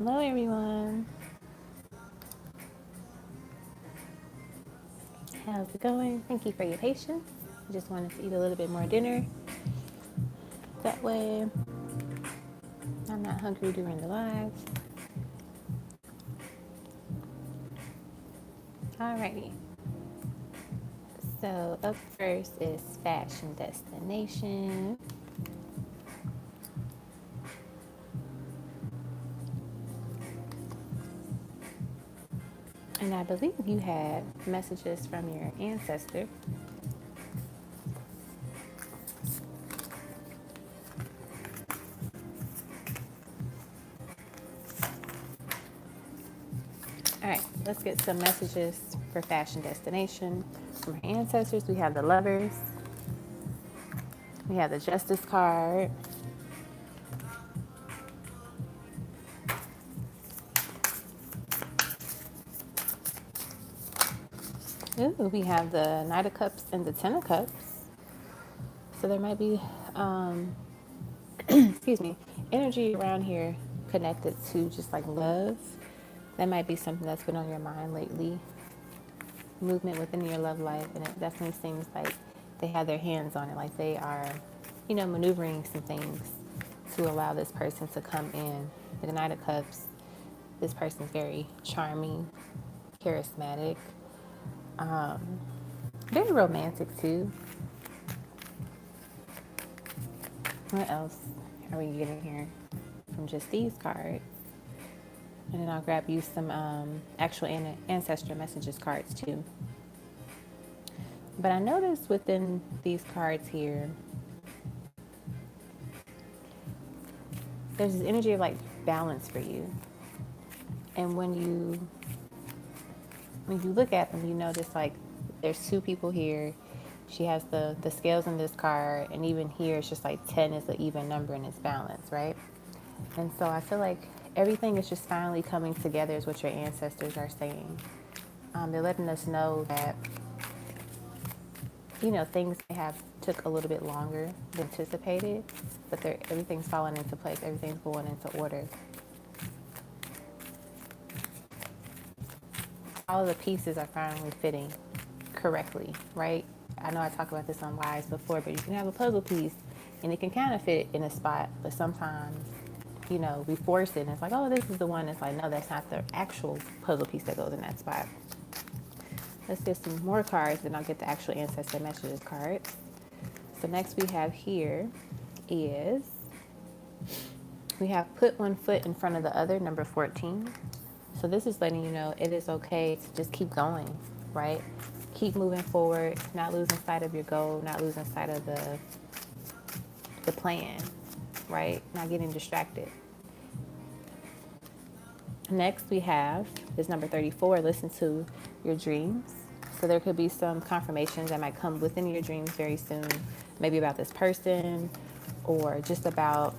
Hello, everyone. How's it going? Thank you for your patience. I just wanted to eat a little bit more dinner. That way, I'm not hungry during the live. Alrighty. So, up first is fashion destination. And I believe you had messages from your ancestor. All right, let's get some messages for fashion destination from her ancestors. We have the lovers, we have the justice card, ooh, we have the Knight of Cups and the Ten of Cups. So there might be, excuse me, energy around here connected to just like love. That might be something that's been on your mind lately. Movement within your love life, and it definitely seems like they have their hands on it, like they are, maneuvering some things to allow this person to come in. The Knight of Cups, this person's very charming, charismatic, very romantic too. What else are we getting here from just these cards? And then I'll grab you some actual ancestral messages cards too. But I noticed within these cards here, there's this energy of like balance for you. And when you look at them, you notice like there's two people here. She has the scales in this card, and even here it's just like 10 is an even number and it's balance, right? And so I feel like everything is just finally coming together, is what your ancestors are saying. They're letting us know that things may have took a little bit longer than anticipated, but everything's falling into place. Everything's going into order. All of the pieces are finally fitting correctly, right? I know I talked about this on lives before, but you can have a puzzle piece and it can kind of fit in a spot, but sometimes, we force it and it's like, oh, this is the one. It's like, no, that's not the actual puzzle piece that goes in that spot. Let's get some more cards, then I'll get the actual ancestor messages cards. So next we have here is, we have put one foot in front of the other, number 14. So this is letting you know it is okay to just keep going, right? Keep moving forward, not losing sight of your goal, not losing sight of the plan, right? Not getting distracted. Next we have is number 34, listen to your dreams. So there could be some confirmations that might come within your dreams very soon, maybe about this person or just about,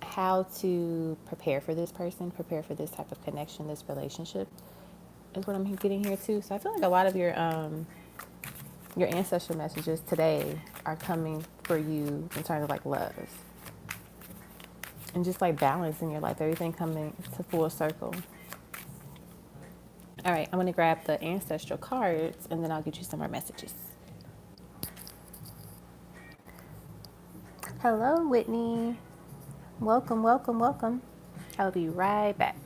how to prepare for this person, prepare for this type of connection, this relationship is what I'm getting here too. So I feel like a lot of your ancestral messages today are coming for you in terms of like love and just like balance in your life, everything coming to full circle. All right, I'm going to grab the ancestral cards and then I'll get you some more messages. Hello, Whitney. Welcome, welcome, welcome. I'll be right back.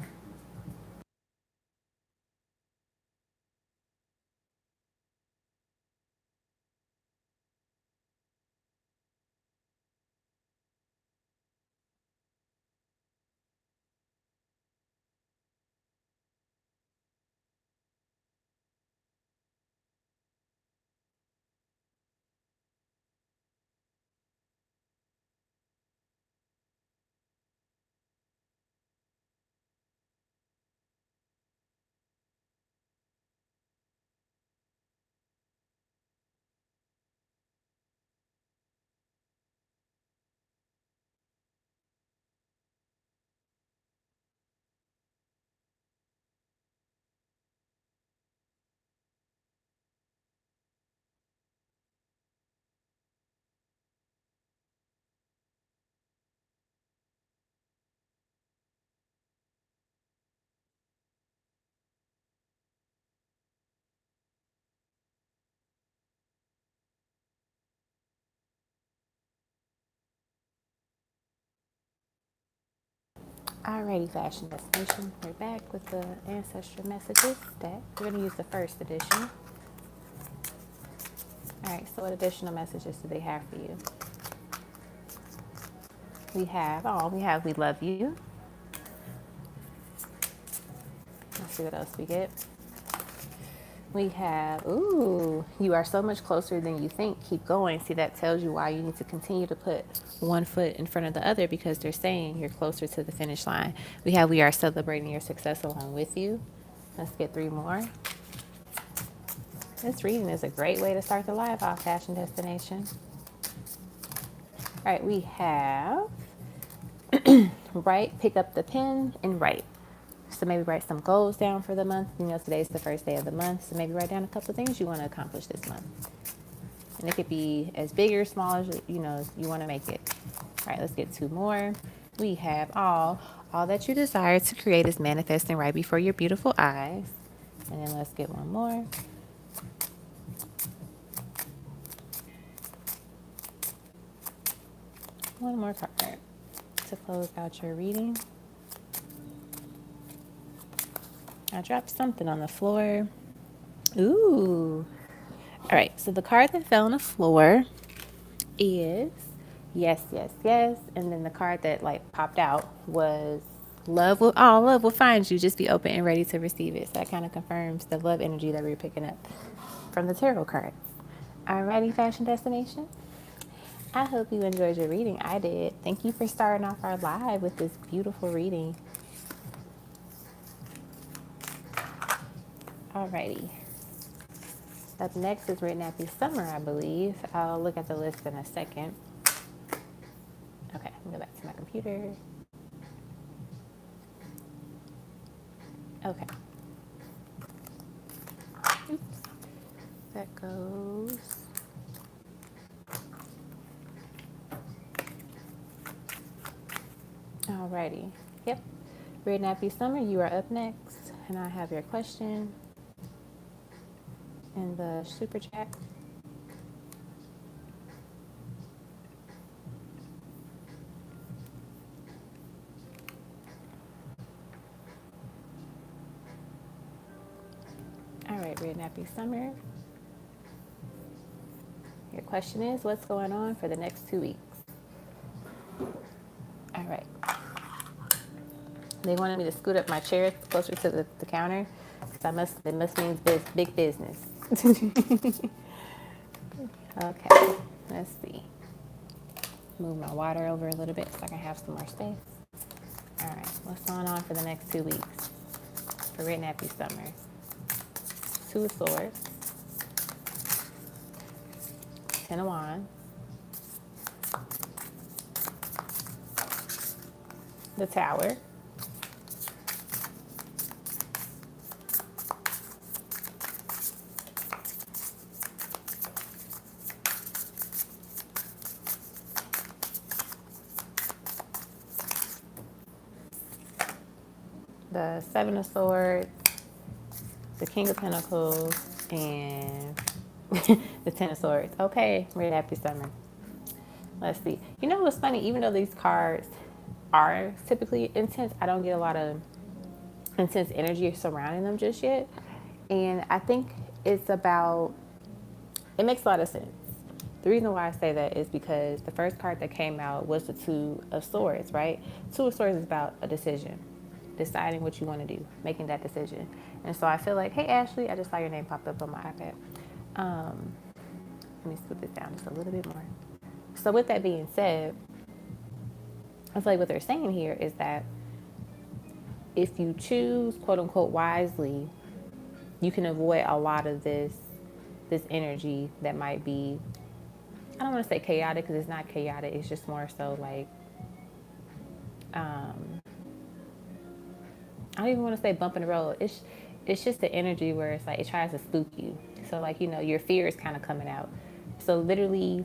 Alrighty, Fashion Destination. We're back with the ancestral messages deck. We're going to use the first edition. Alright, so what additional messages do they have for you? We have we love you. Let's see what else we get. We have, ooh, you are so much closer than you think. Keep going. See, that tells you why you need to continue to put one foot in front of the other, because they're saying you're closer to the finish line. We have, we are celebrating your success along with you. Let's get 3 more. This reading is a great way to start the live off, Fashion Destination. All right, we have write, pick up the pen and write. So maybe write some goals down for the month. You know, today's the first day of the month. So maybe write down a couple of things you want to accomplish this month. And it could be as big or small as, you know, you want to make it. All right, let's get 2 more. We have all that you desire to create is manifesting right before your beautiful eyes. And then let's get 1 more. One more card to close out your reading. I dropped something on the floor. Ooh. All right, so the card that fell on the floor is yes, yes, yes. And then the card that like popped out was love will find you. Just be open and ready to receive it. So that kind of confirms the love energy that we were picking up from the tarot cards. Alrighty, Fashion Destination. I hope you enjoyed your reading. I did. Thank you for starting off our live with this beautiful reading. Alrighty. Up next is Red Nappy Summer, I believe. I'll look at the list in a second. Okay, let me go back to my computer. Okay. Oops. That goes. Alrighty. Yep. Red Nappy Summer, you are up next. And I have your question in the super chat. All right, Red Nappy Summer. Your question is, what's going on for the next 2 weeks? All right. They wanted me to scoot up my chair closer to the counter, because it must mean big business. Okay, let's see. Move my water over a little bit so I can have some more space. All right, what's going on for the next 2 weeks for Red Nappy Summer? 2 of Swords, 10 of Wands, the Tower, the 7 of Swords, the King of Pentacles, and the 10 of Swords. Okay, Red Happy Summer. Let's see. You know what's funny? Even though these cards are typically intense, I don't get a lot of intense energy surrounding them just yet. And I think it's about, it makes a lot of sense. The reason why I say that is because the first card that came out was the 2 of Swords, right? 2 of Swords is about a decision, deciding what you want to do, making that decision. And so I feel like, hey, Ashley, I just saw your name pop up on my iPad. Let me scoot this down just a little bit more. So with that being said, I feel like what they're saying here is that if you choose, quote unquote, wisely, you can avoid a lot of this energy that might be, I don't want to say chaotic, because it's not chaotic. It's just more so like, I don't even want to say bump in the road. It's just the energy where it's like it tries to spook you. So like, you know, your fear is kind of coming out. So literally,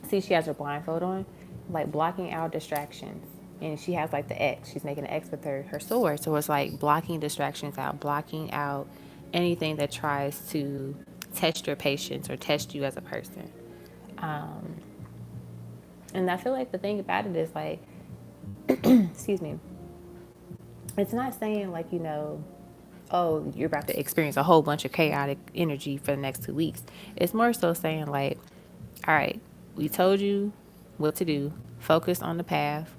see, she has her blindfold on, like blocking out distractions. And she has like the X. She's making an X with her sword. So it's like blocking distractions out, blocking out anything that tries to test your patience or test you as a person. And I feel like the thing about it is like, excuse me, it's not saying like, oh, you're about to experience a whole bunch of chaotic energy for the next 2 weeks. It's more so saying like, all right, we told you what to do. Focus on the path.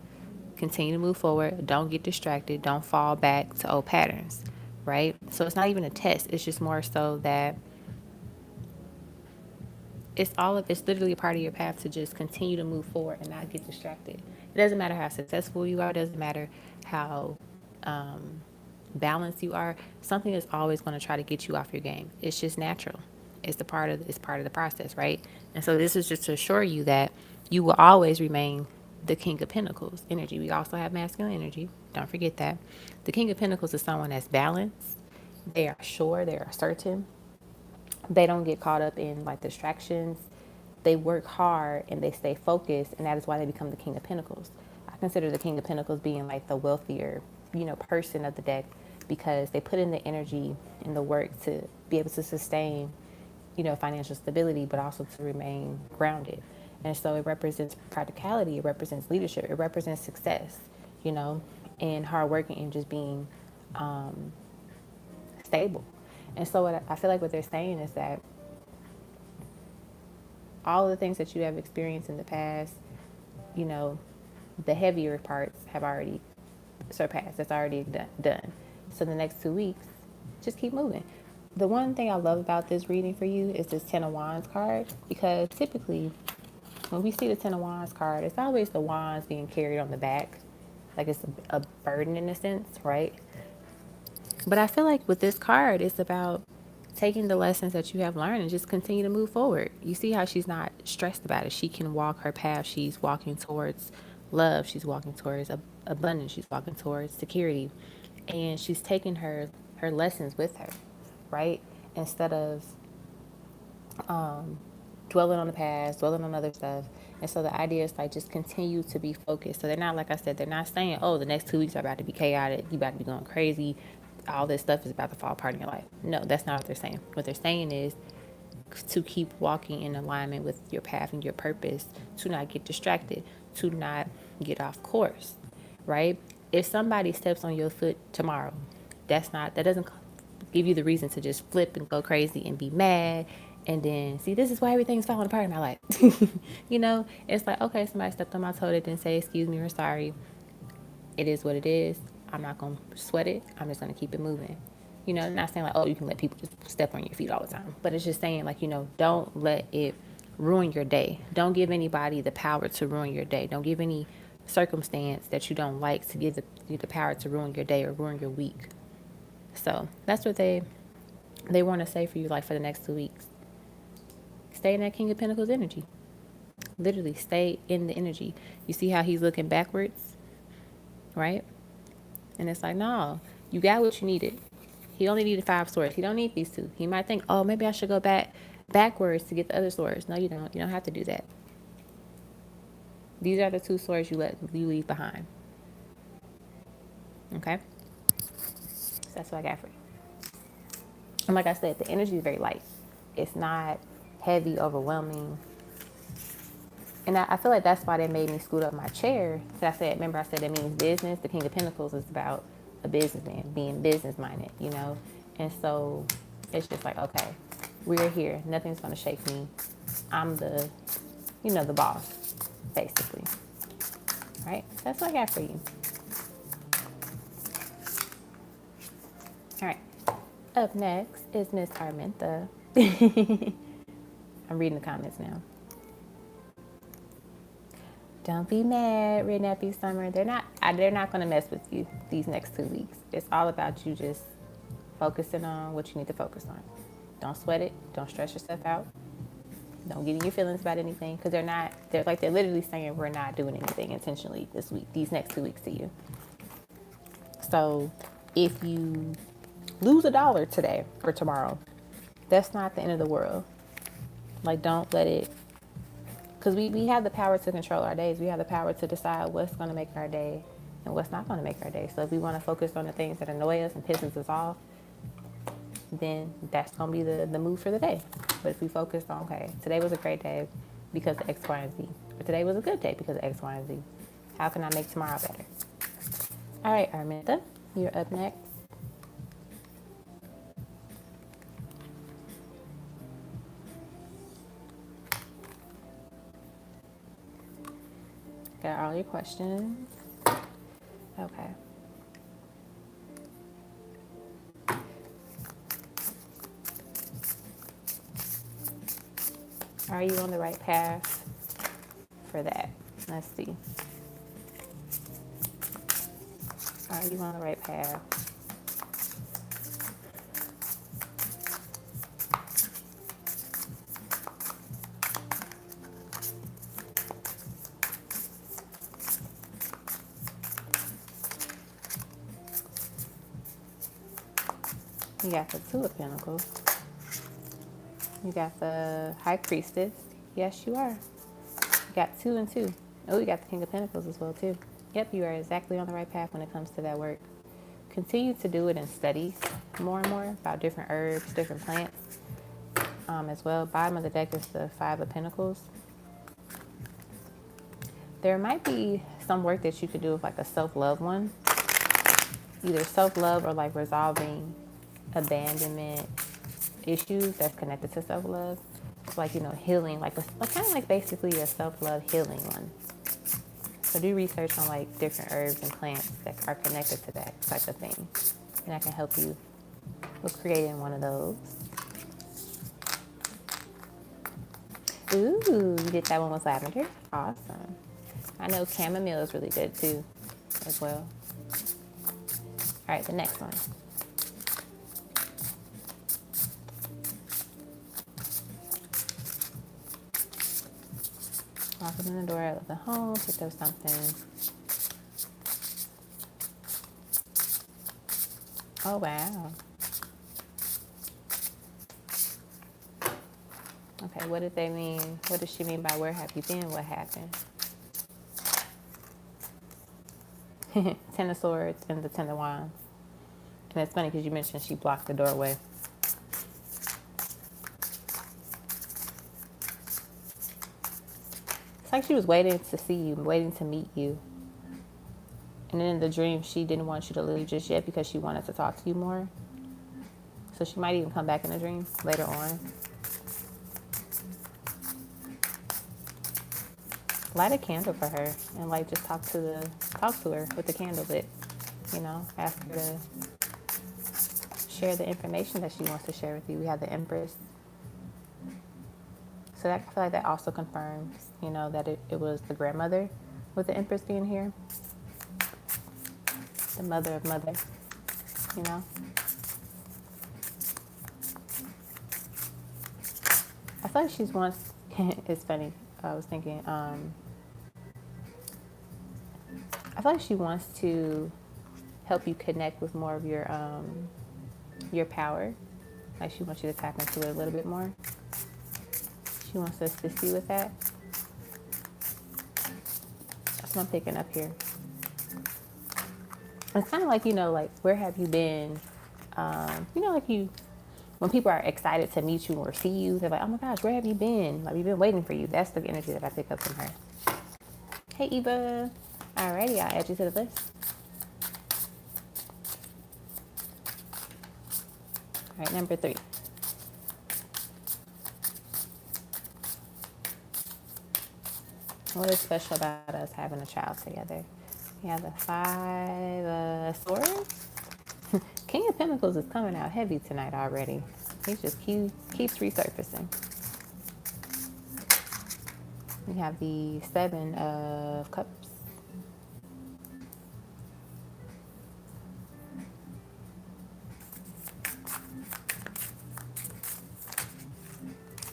Continue to move forward. Don't get distracted. Don't fall back to old patterns, right? So it's not even a test. It's just more so that it's literally a part of your path to just continue to move forward and not get distracted. It doesn't matter how successful you are. It doesn't matter how balanced you are. Something is always going to try to get you off your game. It's just natural. It's part of the process, right? And so this is just to assure you that you will always remain the King of Pentacles energy. We also have masculine energy. Don't forget that. The King of Pentacles is someone that's balanced. They are sure, they are certain. They don't get caught up in like distractions. They work hard and they stay focused, and that is why they become the King of Pentacles. I consider the King of Pentacles being like the wealthier, person of the deck, because they put in the energy and the work to be able to sustain, financial stability, but also to remain grounded. And so it represents practicality, it represents leadership, it represents success, and hard working and just being stable. And so what I feel like what they're saying is that all of the things that you have experienced in the past, you know, the heavier parts have already surpassed. That's already done. So the next 2 weeks, just keep moving. The one thing I love about this reading for you is this Ten of Wands card, because typically when we see the Ten of Wands card, it's always the wands being carried on the back. Like it's a burden in a sense, right? But I feel like with this card, it's about taking the lessons that you have learned and just continue to move forward. You see how she's not stressed about it. She can walk her path. She's walking towards love. She's walking towards abundance. She's walking towards security. And she's taking her lessons with her, right? Instead of dwelling on the past, dwelling on other stuff. And so the idea is like just continue to be focused. So they're not, like I said, they're not saying, oh, the next 2 weeks are about to be chaotic. You about to be going crazy. All this stuff is about to fall apart in your life. No, that's not what they're saying. What they're saying is to keep walking in alignment with your path and your purpose, to not get distracted, to not get off course, right? If somebody steps on your foot tomorrow, that doesn't give you the reason to just flip and go crazy and be mad and then see, this is why everything's falling apart in my life. It's like, okay, somebody stepped on my toe, they didn't say excuse me or sorry. It is what it is. I'm not going to sweat it. I'm just going to keep it moving. Not saying like, oh, you can let people just step on your feet all the time. But it's just saying like, don't let it ruin your day. Don't give anybody the power to ruin your day. Don't give any circumstance that you don't like to give the power to ruin your day or ruin your week. So that's what they want to say for you, like for the next 2 weeks. Stay in that King of Pentacles energy. Literally stay in the energy. You see how he's looking backwards, right? And it's like, no, you got what you needed. He only needed 5 swords. He don't need these 2. He might think, oh, maybe I should go backwards to get the other swords. No, you don't. You don't have to do that. These are the 2 swords you leave behind. Okay? So that's what I got for you. And like I said, the energy is very light. It's not heavy, overwhelming. And I feel like that's why they made me scoot up my chair. So I said that means business. The King of Pentacles is about a businessman, being business minded, And so it's just like, okay, we're here. Nothing's going to shake me. I'm the boss, basically. All right? That's what I got for you. All right. Up next is Miss Arminta. I'm reading the comments now. Don't be mad, Red Nappy Summer. They're not going to mess with you these next 2 weeks. It's all about you just focusing on what you need to focus on. Don't sweat it. Don't stress yourself out. Don't get in your feelings about anything, because they're literally saying we're not doing anything intentionally this week, these next 2 weeks to you. So if you lose $1 today or tomorrow, that's not the end of the world. Like, don't let it, because we have the power to control our days. We have the power to decide what's going to make our day and what's not going to make our day. So if we want to focus on the things that annoy us and pisses us off, then that's going to be the move for the day. But if we focus on, okay, today was a great day because of X, Y, and Z. Or today was a good day because of X, Y, and Z. How can I make tomorrow better? All right, Arminta, you're up next. Got all your questions. Okay. Are you on the right path for that? Let's see. Are you on the right path? You got the Two of Pentacles. You got the High Priestess. Yes, you are. You got 2 and 2. Oh, you got the King of Pentacles as well, too. Yep, you are exactly on the right path when it comes to that work. Continue to do it in studies more and more about different herbs, different plants as well. Bottom of the deck is the Five of Pentacles. There might be some work that you could do with like a self-love one. Either self-love or like resolving abandonment issues that's connected to self-love. It's like, you know, healing, like kind of like basically a self-love healing one. So do research on like different herbs and plants that are connected to that type of thing. And I can help you with creating one of those. Ooh, you did that one with lavender. Awesome. I know chamomile is really good too, as well. All right, the next one. Walking in the door of the home, picked up something. Oh, wow. Okay, what did they mean? What does she mean by where have you been? What happened? Ten of Swords and the Ten of Wands. And it's funny because you mentioned she blocked the doorway. It's like she was waiting to see you, waiting to meet you. And then in the dream, she didn't want you to leave just yet because she wanted to talk to you more. So she might even come back in the dream later on. Light a candle for her and like just talk to her with the candle lit. You know, ask her to share the information that she wants to share with you. We have the Empress. So that, I feel like that also confirms, you know, that it was the grandmother with the Empress being here. The mother of mother, you know. I feel like she's wants, it's funny, I was thinking, I feel like she wants to help you connect with more of your power. Like she wants you to tap into it a little bit more. She wants to assist you with that. That's what I'm picking up here. It's kind of like, you know, like, where have you been? You know, like when people are excited to meet you or see you, they're like, oh my gosh, where have you been? Like, we've been waiting for you. That's the energy that I pick up from her. Hey, Eva. Alrighty, I'll add you to the list. All right, number 3. What is special about us having a child together? We have the 5 of Swords. King of Pentacles is coming out heavy tonight already. He just keeps resurfacing. We have the 7 of Cups.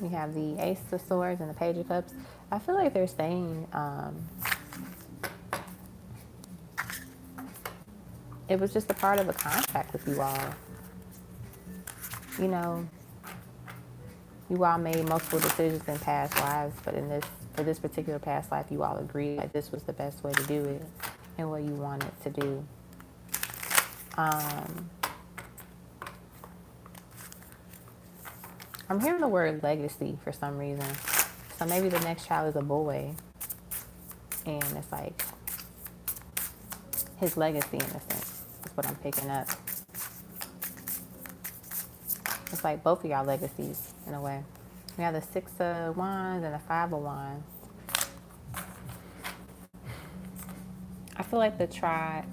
We have the Ace of Swords and the Page of Cups. I feel like they're saying it was just a part of a contract with you all. You know, you all made multiple decisions in past lives, but for this particular past life, you all agreed that this was the best way to do it and what you wanted to do. I'm hearing the word legacy for some reason. So maybe the next child is a boy. And it's like, his legacy in a sense. That's what I'm picking up. It's like both of y'all legacies in a way. We have the Six of Wands and the Five of Wands. I feel like the tribe.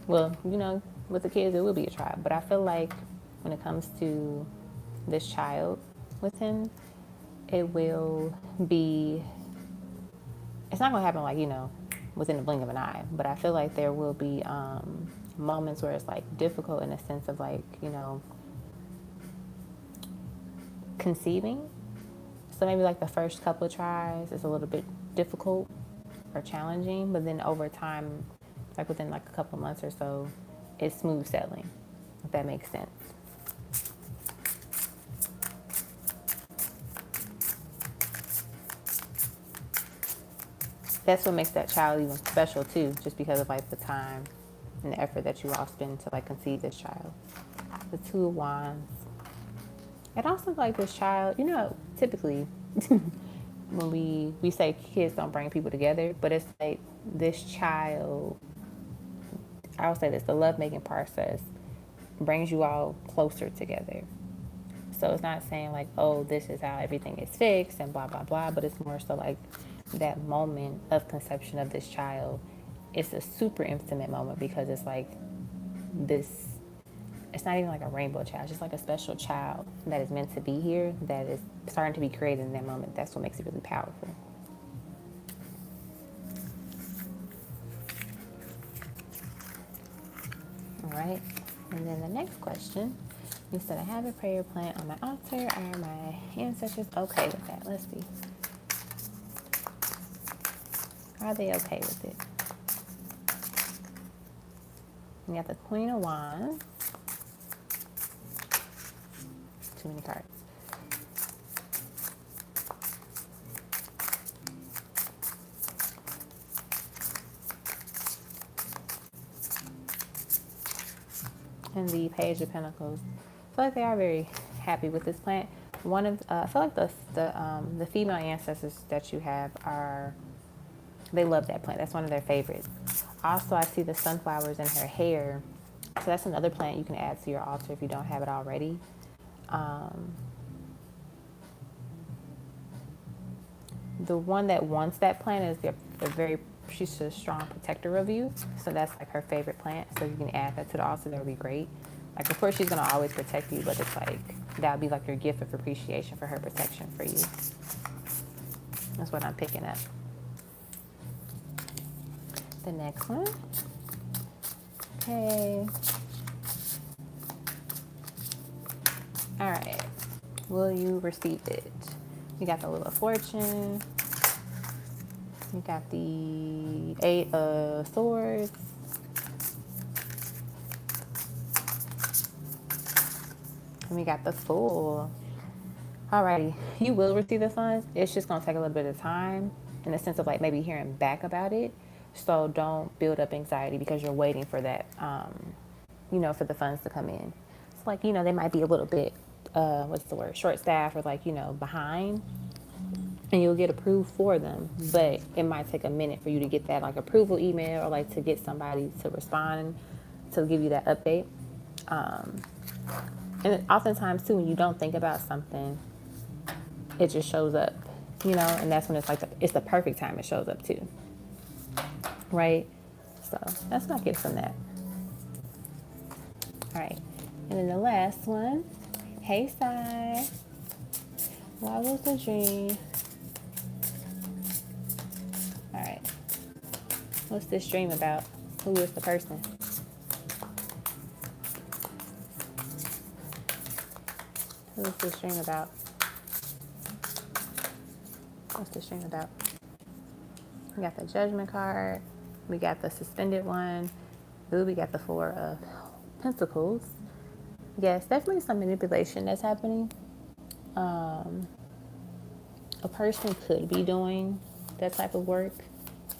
Well, you know, with the kids, it will be a tribe. But I feel like when it comes to this child with him, it will be, it's not going to happen like, you know, within the blink of an eye. But I feel like there will be moments where it's like difficult in a sense of like, you know, conceiving. So maybe like the first couple of tries is a little bit difficult or challenging, but then over time, like within like a couple of months or so, it's smooth sailing, if that makes sense. That's what makes that child even special too, just because of like the time and the effort that you all spend to like conceive this child. The Two of Wands. And also like this child, you know, typically when we say kids don't bring people together, but it's like this child, I would say this, the lovemaking process brings you all closer together. So it's not saying like, oh, this is how everything is fixed and blah, blah, blah, but it's more so like that moment of conception of this child. It's a super intimate moment because it's like this, it's not even like a rainbow child, it's just like a special child that is meant to be here, that is starting to be created in that moment. That's what makes it really powerful. All right, and then the next question, you said I have a prayer plant on my altar. Are my ancestors okay with that? Let's see. Are they okay with it? We got the Queen of Wands. Too many cards. And the Page of Pentacles. I feel like they are very happy with this plant. One of I feel like the female ancestors that you have are, they love that plant. That's one of their favorites. Also, I see the sunflowers in her hair. So that's another plant you can add to your altar if you don't have it already. The one that wants that plant is she's a strong protector of you. So that's like her favorite plant. So you can add that to the altar. That would be great. Like, of course, she's going to always protect you, but it's like, that would be like your gift of appreciation for her protection for you. That's what I'm picking up. The next one. Okay. All right. Will you receive it? You got the Wheel of Fortune. You got the Eight of Swords. And we got the Fool. Alrighty, you will receive the funds. It's just gonna take a little bit of time in the sense of like maybe hearing back about it. So don't build up anxiety because you're waiting for that, you know, for the funds to come in. It's like, you know, they might be a little bit, short staffed or like, you know, behind. And you'll get approved for them, but it might take a minute for you to get that like approval email or like to get somebody to respond to give you that update. And oftentimes too, when you don't think about something, it just shows up, you know, and that's when it's like it's the perfect time it shows up too, right? So that's what I get from that. All right, and then the last one. Hey, Sai, what was the dream? All right, what's this dream about? Who is the person? Who is this dream about? What's this dream about? We got the Judgment card. We got the Suspended one. Ooh, we got the Four of Pentacles. Yes, definitely some manipulation that's happening. A person could be doing that type of work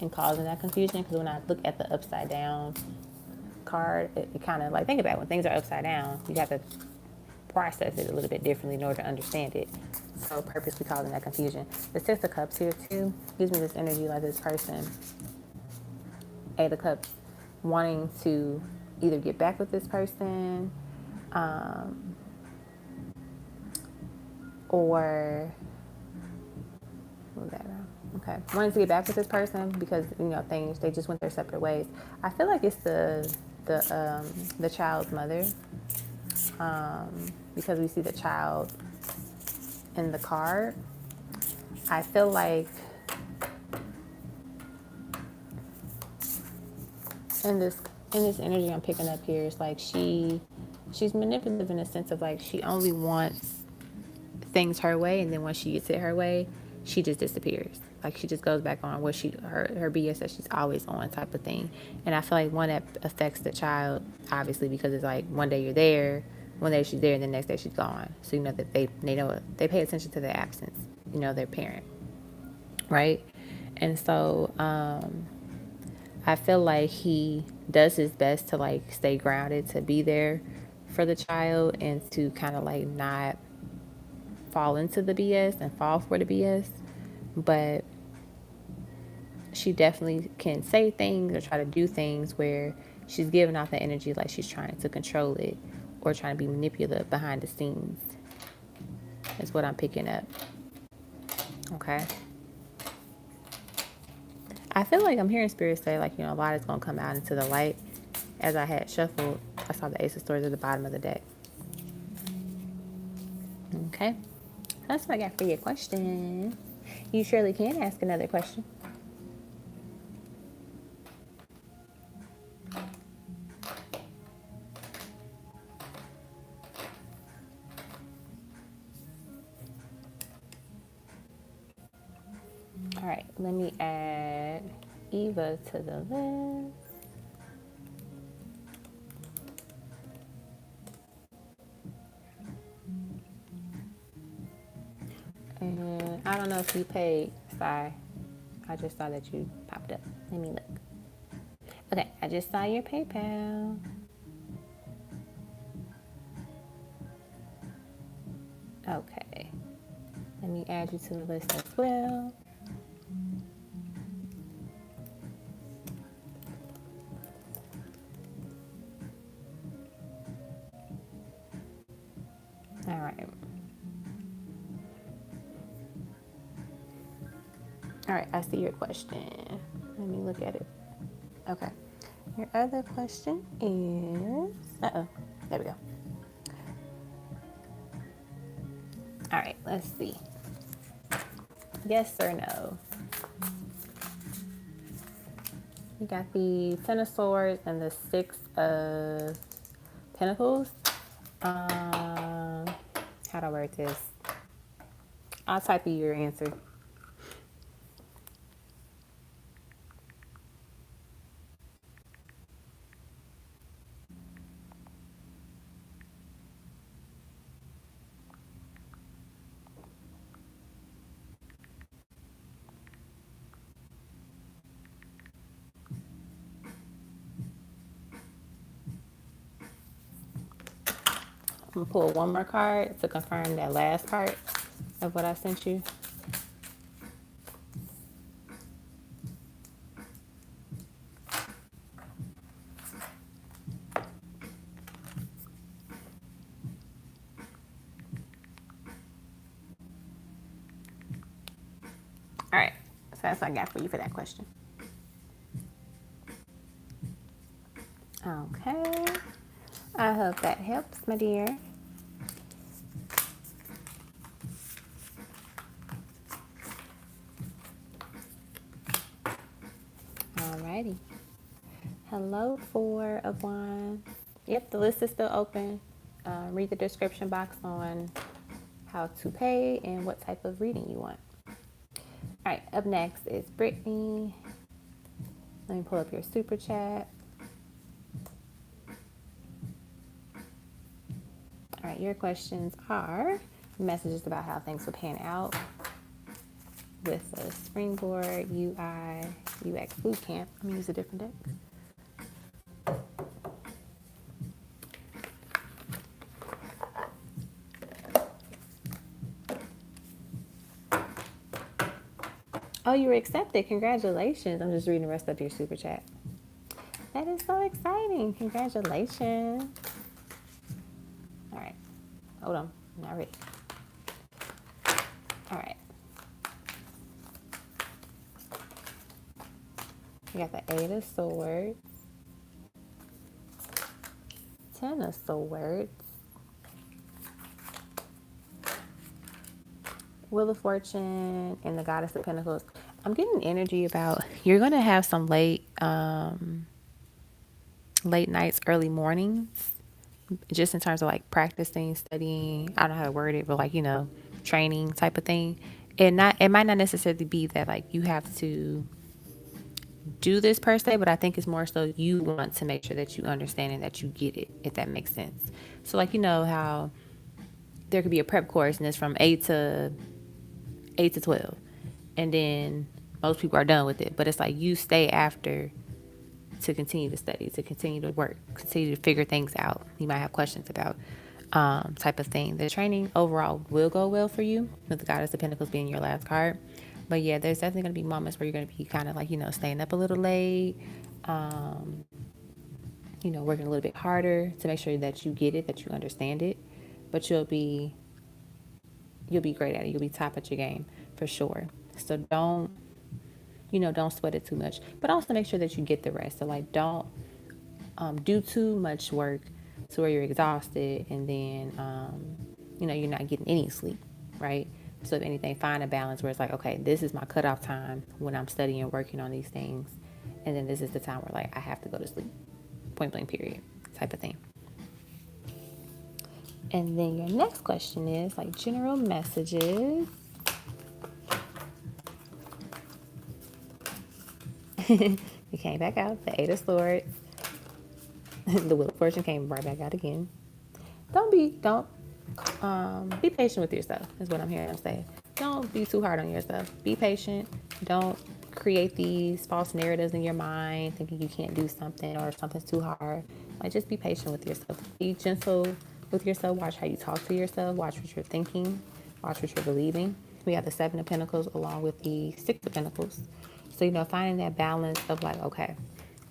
and causing that confusion, because when I look at the upside down card, it kind of like, think about it, when things are upside down, you have to process it a little bit differently in order to understand it. So purposely causing that confusion. The Six of Cups here too gives me this energy like this person, Eight of Cups, wanting to either get back with this person, or okay, wanting to get back with this person because things, they just went their separate ways. I feel like it's the child's mother, because we see the child in the card. I feel like in this energy I'm picking up here, it's like she's manipulative in a sense of like she only wants things her way, and then when she gets it her way, she just disappears. Like she just goes back on what her BS that she's always on, type of thing. And I feel like one that affects the child, obviously, because it's like one day you're there, one day she's there, and the next day she's gone. So you know that they know, they pay attention to their absence, their parent, right? And so I feel like he does his best to like stay grounded, to be there for the child, and to kind of like not fall into the BS and fall for the BS. But she definitely can say things or try to do things where she's giving out the energy like she's trying to control it or trying to be manipulative behind the scenes, is what I'm picking up. Okay. I feel like I'm hearing spirit say like, a lot is going to come out into the light. As I had shuffled, I saw the Ace of Swords at the bottom of the deck. Okay. That's what I got for your question. You surely can ask another question. All right, let me add Eva to the list. And I don't know if you paid, Sai. I just saw that you popped up. Let me look. Okay, I just saw your PayPal. Okay, let me add you to the list as well. All right. All right, I see your question. Let me look at it. Okay. Your other question is... There we go. All right, let's see. Yes or no? You got the Ten of Swords and the Six of Pentacles. How do I word this? I'll type you your answer. I'm gonna pull one more card to confirm that last part of what I sent you. All right, so that's what I got for you for that question. Okay, I hope that helps, my dear. Alrighty. Hello, Four of Wands. Yep, the list is still open. Read the description box on how to pay and what type of reading you want. All right, up next is Brittany. Let me pull up your super chat. All right, your questions are messages about how things will pan out with a Springboard UI UX Bootcamp. I'm gonna use a different deck. Oh, you were accepted. Congratulations. I'm just reading the rest of your super chat. That is so exciting. Congratulations. All right. Hold on. I'm not ready. All right. We got the 8 of Swords, 10 of Swords, Wheel of Fortune, and the Goddess of Pentacles. I'm getting energy about you're going to have some late nights, early mornings, just in terms of like practicing, studying. I don't know how to word it, but like, training type of thing. It might not necessarily be that like you have to do this per se, but I think it's more so you want to make sure that you understand and that you get it, if that makes sense. So like, how there could be a prep course and it's from 8 to 12, and then most people are done with it, but it's like you stay after to continue to study, to continue to work, continue to figure things out. You might have questions about type of thing. The training overall will go well for you, with the Goddess of Pentacles being your last card. But yeah, there's definitely going to be moments where you're going to be kind of like, staying up a little late, working a little bit harder to make sure that you get it, that you understand it. But you'll be great at it. You'll be top at your game for sure. So don't sweat it too much, but also make sure that you get the rest. So like, don't do too much work to where you're exhausted and then, you're not getting any sleep, right? So if anything, find a balance where it's like, okay, this is my cutoff time when I'm studying and working on these things. And then this is the time where like, I have to go to sleep, point blank period type of thing. And then your next question is like general messages. You came back out, the 8 of Swords. The Wheel of Fortune came right back out again. Be patient with yourself is what I'm hearing them say. Don't be too hard on yourself. Be patient. Don't create these false narratives in your mind thinking you can't do something or something's too hard. Like, just be patient with yourself. Be gentle with yourself. Watch how you talk to yourself. Watch what you're thinking. Watch what you're believing. We have the 7 of Pentacles along with the 6 of Pentacles. So, finding that balance of like, okay,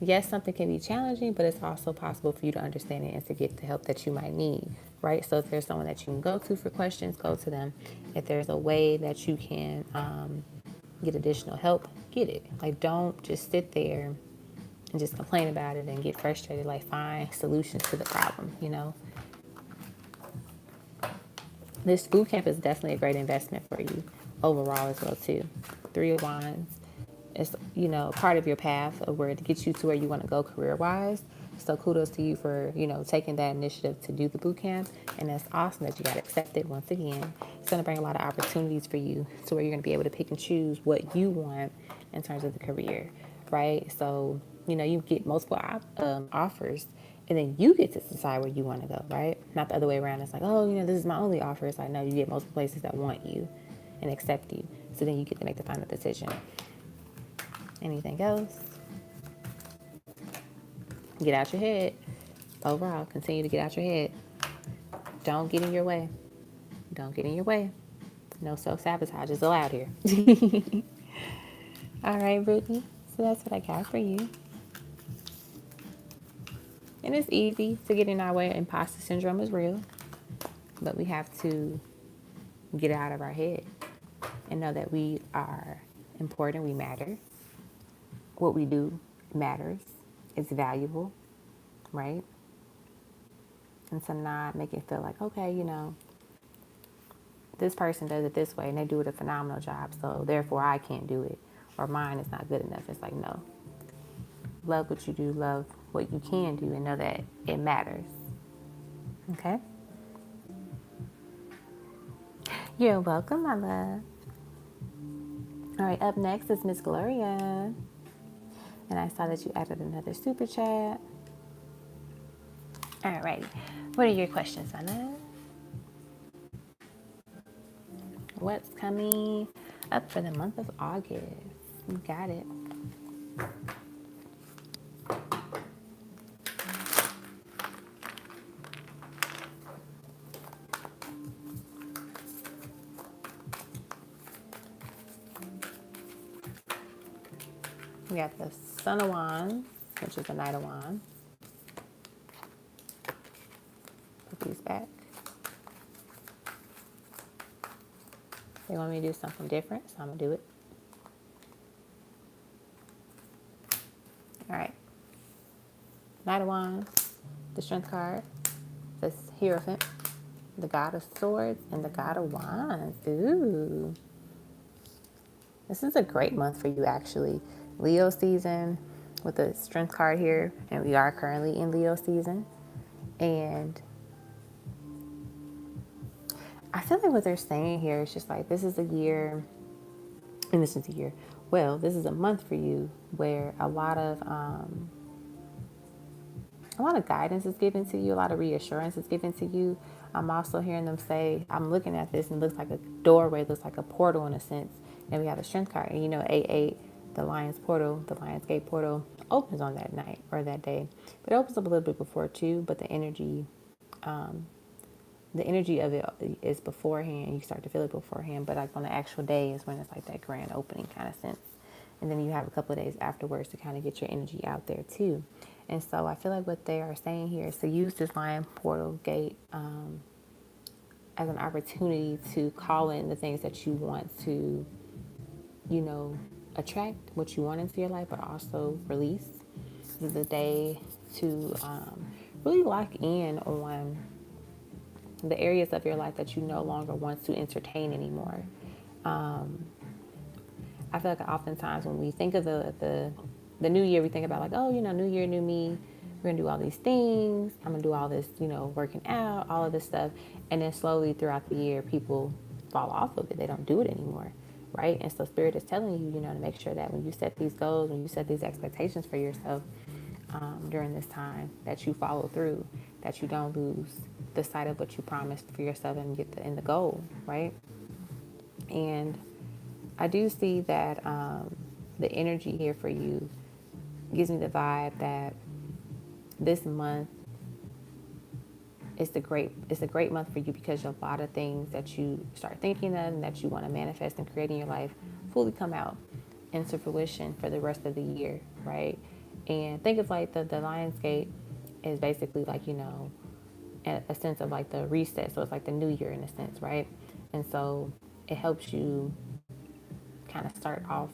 yes, something can be challenging, but it's also possible for you to understand it and to get the help that you might need, right? So if there's someone that you can go to for questions, go to them. If there's a way that you can get additional help, get it. Like, don't just sit there and just complain about it and get frustrated. Like, find solutions to the problem, This boot camp is definitely a great investment for you overall as well, too. 3 of Wands. It's, part of your path of where to get you to where you want to go career-wise. So kudos to you for, taking that initiative to do the boot camp. And that's awesome that you got accepted once again. It's going to bring a lot of opportunities for you to where you're going to be able to pick and choose what you want in terms of the career, right? So, you get multiple offers, and then you get to decide where you want to go, right? Not the other way around. It's like, oh, this is my only offer. It's like, no, you get multiple places that want you and accept you. So then you get to make the final decision. Anything else? Get out your head. Overall, continue to get out your head. Don't get in your way. Don't get in your way. No self-sabotage is allowed here. All right, Brittany. So that's what I got for you. And it's easy to get in our way. Imposter syndrome is real. But we have to get it out of our head and know that we are important. We matter. What we do matters. It's valuable, right? And to not make it feel like, okay, this person does it this way and they do it a phenomenal job, so therefore I can't do it, or mine is not good enough. It's like, no. Love what you do, love what you can do, and know that it matters. Okay? You're welcome, my love. All right, up next is Miss Gloria. And I saw that you added another super chat. All right. What are your questions, my love? What's coming up for the month of August? You got it. We got the Son of Wands, which is the Knight of Wands. Put these back. They want me to do something different, so I'm going to do it. All right. Knight of Wands, the Strength card, the Hierophant, the God of Swords, and the God of Wands. Ooh. This is a great month for you, actually. Leo season with the Strength card here, and we are currently in Leo season. And I feel like what they're saying here is just like, this is a year, and this is a year, well, this is a month for you where a lot of guidance is given to you, a lot of reassurance is given to you. I'm also hearing them say, I'm looking at this and it looks like a doorway, it looks like a portal in a sense. And we have a Strength card. And you know, 8-8, the Lion's portal, the Lion's Gate portal opens on that night or that day. But it opens up a little bit before too, but the energy of it is beforehand. You start to feel it beforehand, but like on the actual day is when it's like that grand opening kind of sense. And then you have a couple of days afterwards to kind of get your energy out there too. And so I feel like what they are saying here is to use this Lion portal gate as an opportunity to call in the things that you want to, you know, attract, what you want into your life, but also release. This is the day to really lock in on the areas of your life that you no longer want to entertain anymore. I feel like oftentimes when we think of the new year, we think about like, oh, you know, new year, new me. We're gonna do all these things. I'm gonna do all this, you know, working out, all of this stuff. And then slowly throughout the year, people fall off of it. They don't do it anymore, right? And so Spirit is telling you, you know, to make sure that when you set these goals, when you set these expectations for yourself during this time, that you follow through, that you don't lose the sight of what you promised for yourself and get in the goal, right? And I do see that the energy here for you gives me the vibe that this month is a great month for you because a lot of things that you start thinking of and that you want to manifest and create in your life fully come out into fruition for the rest of the year, right? And think of like the Lion's Gate is basically like, you know, a sense of like the reset. So it's like the new year in a sense, right? And so it helps you kind of start off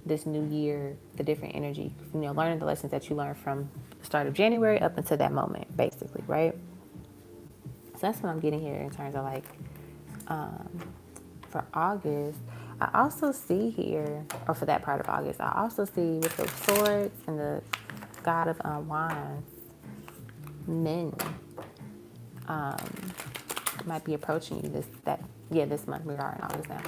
this new year, the different energy, you know, learning the lessons that you learned from the start of January up until that moment, basically, right? So that's what I'm getting here in terms of like, for August, I also see here, or for that part of August, I also see with the swords and the God of Wands, men might be approaching you this month. We are in August now.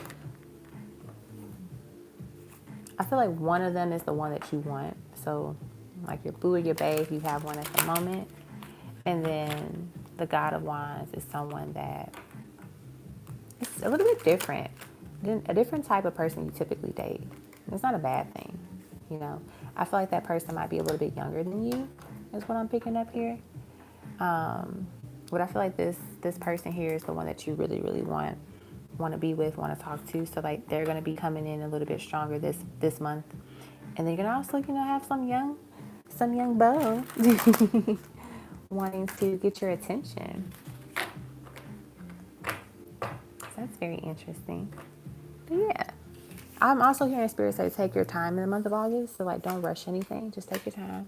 I feel like one of them is the one that you want. So like your boo or your bae, if you have one at the moment. And then the God of Wands is someone that is a little bit different. A different type of person you typically date. It's not a bad thing, you know. I feel like that person might be a little bit younger than you, is what I'm picking up here. But I feel like this person here is the one that you really, really want to be with, want to talk to. So like they're going to be coming in a little bit stronger this month. And then you're going to also, you know, have some young beau wanting to get your attention. So that's very interesting. But yeah, I'm also hearing Spirit say take your time in the month of August. So like don't rush anything. Just take your time.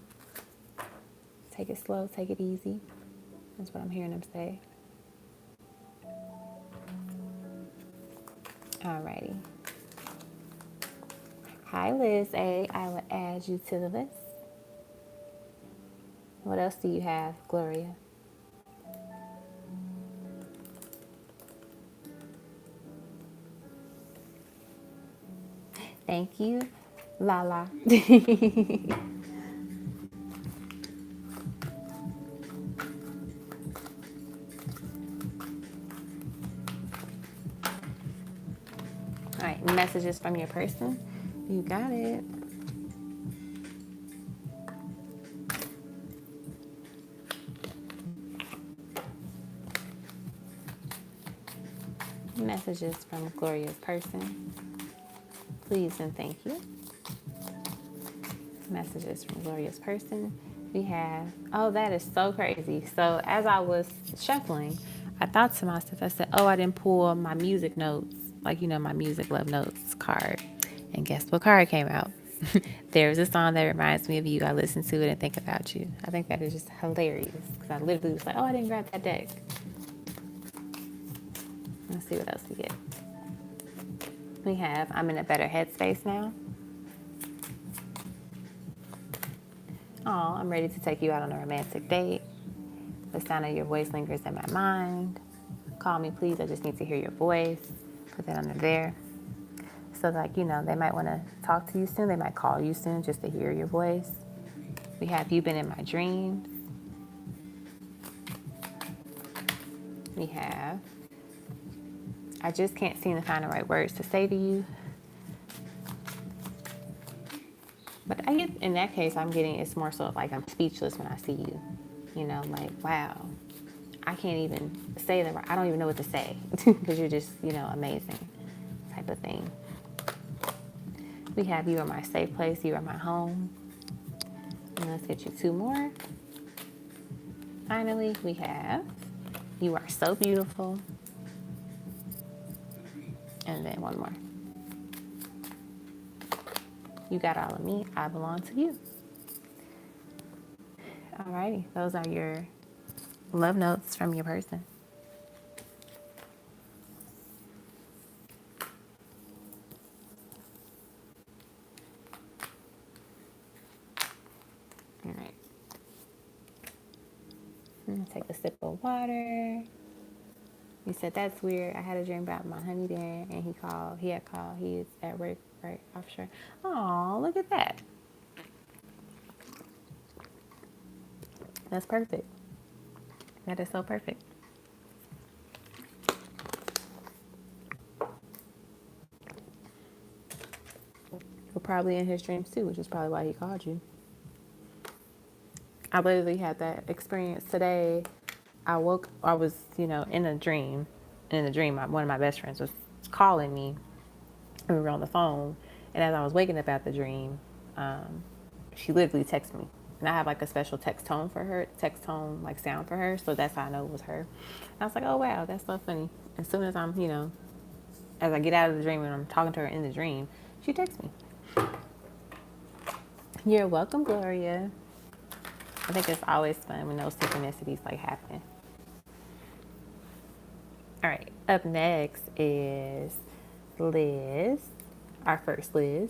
Take it slow. Take it easy. That's what I'm hearing them say. Alrighty. Hi, Liz A. I will add you to the list. What else do you have, Gloria? Thank you, Lala. All right, messages from your person. You got it. Messages from Gloria's person. Please and thank you. Messages from Gloria's person. We have, oh, that is so crazy. So as I was shuffling, I thought to myself, I said, oh, I didn't pull my music notes, like, my music love notes card. And guess what card came out? There's a song that reminds me of you. I listen to it and think about you. I think that is just hilarious because I literally was like, oh, I didn't grab that deck. Let's see what else we get. We have, I'm in a better headspace now. Oh, I'm ready to take you out on a romantic date. The sound of your voice lingers in my mind. Call me, please. I just need to hear your voice. Put that under there. So, like, they might want to talk to you soon. They might call you soon just to hear your voice. We have you been in my dreams. We have, I just can't seem to find the right words to say to you. But I get, in that case, I'm getting, it's more so like I'm speechless when I see you. Like, wow, I can't even say the right, I don't even know what to say because you're just, amazing type of thing. We have you are my safe place, you are my home. And let's get you two more. Finally, we have you are so beautiful. And then one more. You got all of me, I belong to you. Alrighty, those are your love notes from your person. All right. I'm gonna take a sip of water. You said that's weird. I had a dream about my honey bear, and he had called. He is at work, right offshore. Oh, look at that. That's perfect. That is so perfect. We're probably in his dreams too, which is probably why he called you. I literally had that experience today. I was, in a dream. And in the dream, one of my best friends was calling me. We were on the phone. And as I was waking up out the dream, she literally texted me. And I have like a special text tone for her, text tone like sound for her. So that's how I know it was her. And I was like, oh, wow, that's so funny. As soon as I'm, as I get out of the dream and I'm talking to her in the dream, she texts me. You're welcome, Gloria. I think it's always fun when those synchronicities like happen. All right, up next is Liz, our first Liz.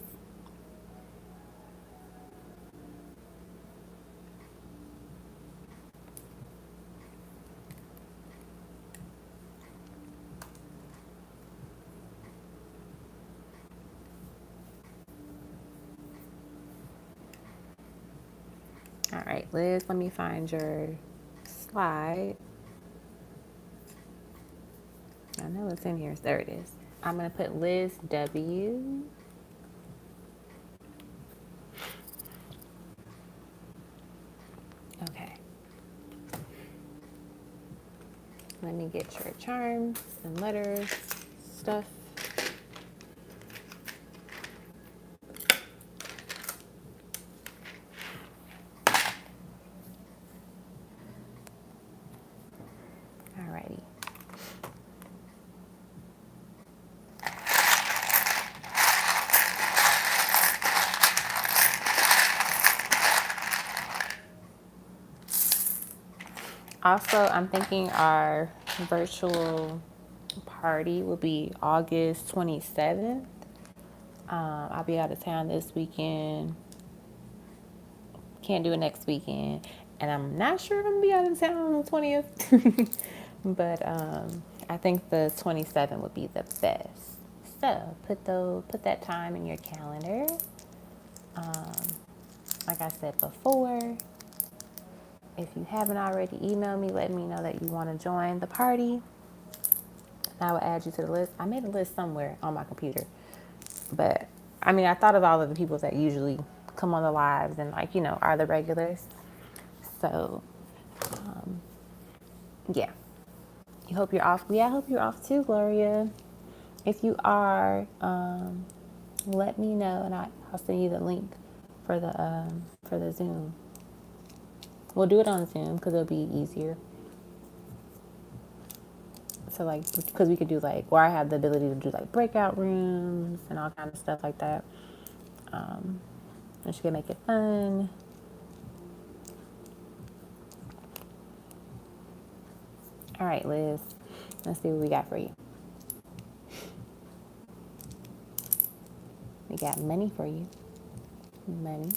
All right, Liz, let me find your slide. I know it's in here. There it is. I'm going to put Liz W. Okay. Let me get your charms and letters stuff. Alrighty. Also, I'm thinking our virtual party will be August 27th. I'll be out of town this weekend. Can't do it next weekend. And I'm not sure if I'm going to be out of town on the 20th. But I think the 27th would be the best. So put that time in your calendar. Like I said before, if you haven't already emailed me, let me know that you want to join the party. I will add you to the list. I made a list somewhere on my computer. But, I thought of all of the people that usually come on the lives and, are the regulars. So, yeah. You hope you're off. Yeah, I hope you're off too, Gloria. If you are, let me know and I'll send you the link for the Zoom. We'll do it on Zoom because it'll be easier. So like, because we could do like, or I have the ability to do like breakout rooms and all kind of stuff like that. And she can make it fun. All right, Liz, let's see what we got for you. We got money for you. Money.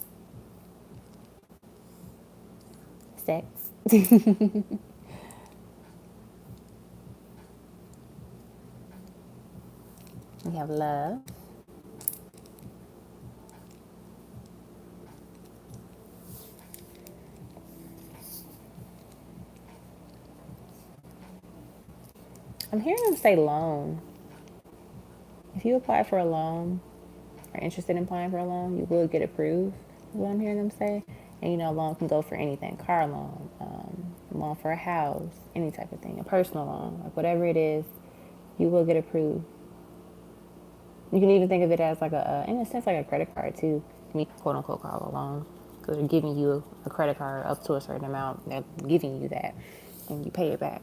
Sex. We have love. I'm hearing them say loan. If you apply for a loan, are interested in applying for a loan, you will get approved. Is what I'm hearing them say. And you know, a loan can go for anything: car loan, loan for a house, any type of thing, a personal loan, like whatever it is, you will get approved. You can even think of it as like in a sense, like a credit card too. Me, quote unquote, call a loan because they're giving you a credit card up to a certain amount. They're giving you that, and you pay it back.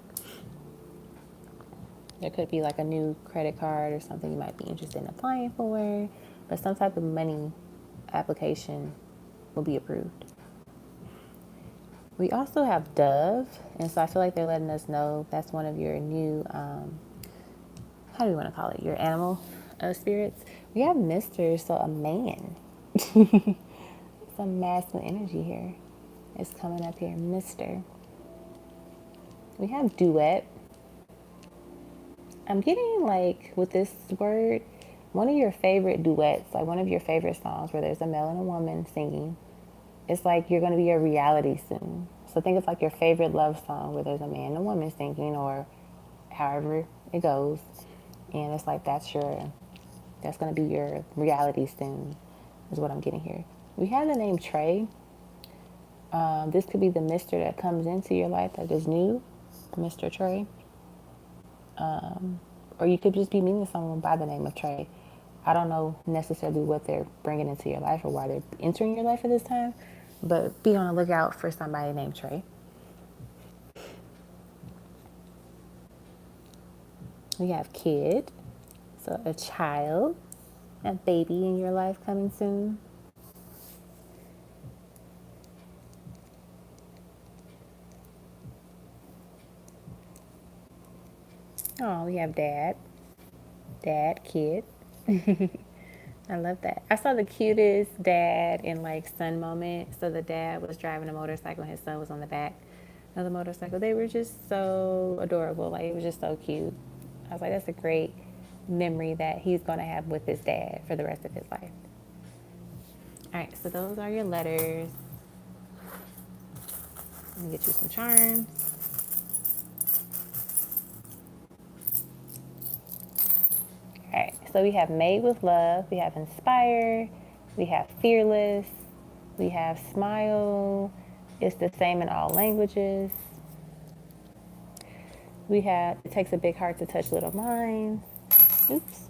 There could be like a new credit card or something you might be interested in applying for, but some type of money application will be approved. We also have Dove, and so I feel like they're letting us know that's one of your new, how do you want to call it, your animal spirits. We have Mr., so a man. Some masculine energy here is coming up here, Mr. We have duet. I'm getting like with this word, one of your favorite duets, like one of your favorite songs where there's a male and a woman singing. It's like you're going to be a reality soon. So think of like your favorite love song where there's a man and a woman singing, or however it goes. And it's like that's going to be your reality soon, is what I'm getting here. We have the name Trey. This could be the Mr. that comes into your life that is new, Mr. Trey. Or you could just be meeting someone by the name of Trey. I don't know necessarily what they're bringing into your life or why they're entering your life at this time, but be on the lookout for somebody named Trey. We have kid, so a child, a baby in your life coming soon. Oh, we have dad, kid. I love that. I saw the cutest dad and like son moment. So the dad was driving a motorcycle and his son was on the back of the motorcycle. They were just so adorable. Like it was just so cute. I was like, that's a great memory that he's going to have with his dad for the rest of his life. All right, so those are your letters. Let me get you some charms. All right, so we have made with love, we have inspire, we have fearless, we have smile. It's the same in all languages. We have it takes a big heart to touch little minds. Oops.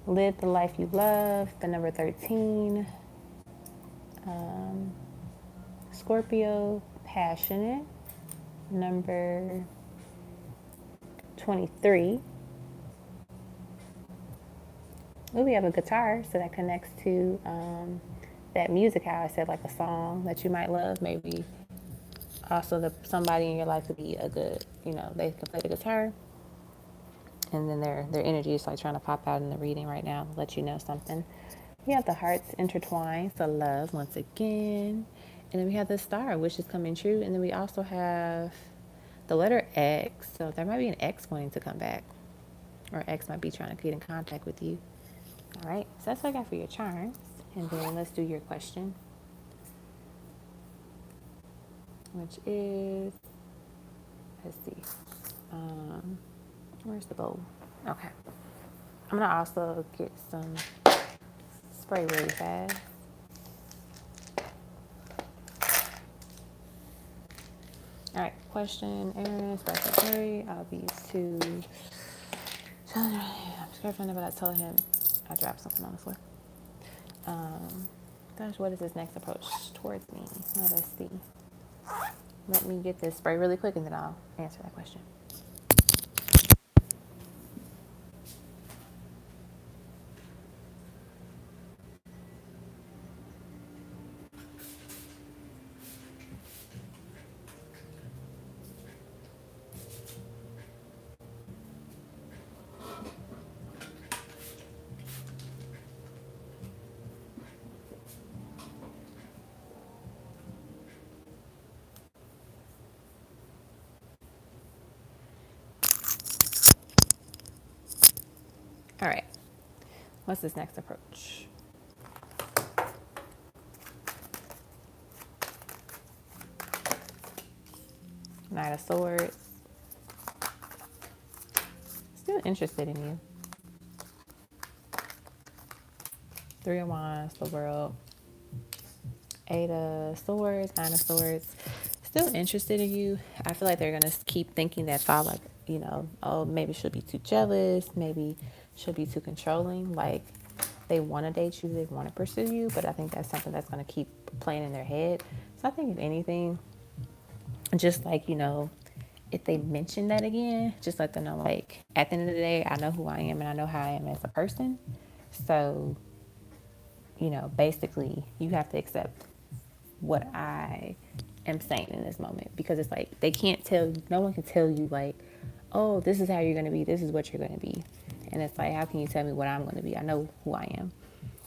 Live the life you love, the number 13. Scorpio, passionate, number 23. Ooh, we have a guitar, so that connects to that music, how I said, like a song that you might love. Maybe also somebody in your life could be a good, they can play the guitar. And then their energy is like trying to pop out in the reading right now to let you know something. We have the hearts intertwined, so love once again. And then we have the star, which is coming true. And then we also have the letter X. So there might be an X wanting to come back. Or X might be trying to get in contact with you. All right, so that's what I got for your charms. And then let's do your question, which is, let's see, where's the bowl? Okay. I'm going to also get some spray really fast. All right, question, Aaron, Sparkle Perry. I'll be to. I'm scared to find out, but I told him I dropped something on the floor. Gosh, what is this next approach towards me? Let us see. Let me get this spray really quick and then I'll answer that question. All right. What's this next approach? Knight of Swords. Still interested in you. Three of Wands, the World. Eight of Swords, Nine of Swords. Still interested in you. I feel like they're going to keep thinking that thought, like, you know, oh, maybe she'll be too jealous. Maybe she'll be too controlling. Like, they want to date you. They want to pursue you. But I think that's something that's going to keep playing in their head. So I think if anything, just like, you know, if they mention that again, just let them know, like, at the end of the day, I know who I am and I know how I am as a person. So, you know, basically, you have to accept what I am saying in this moment, because it's like they can't tell, no one can tell you, like, oh, this is how you're going to be, this is what you're going to be. And it's like, how can you tell me what I'm going to be? I know who I am,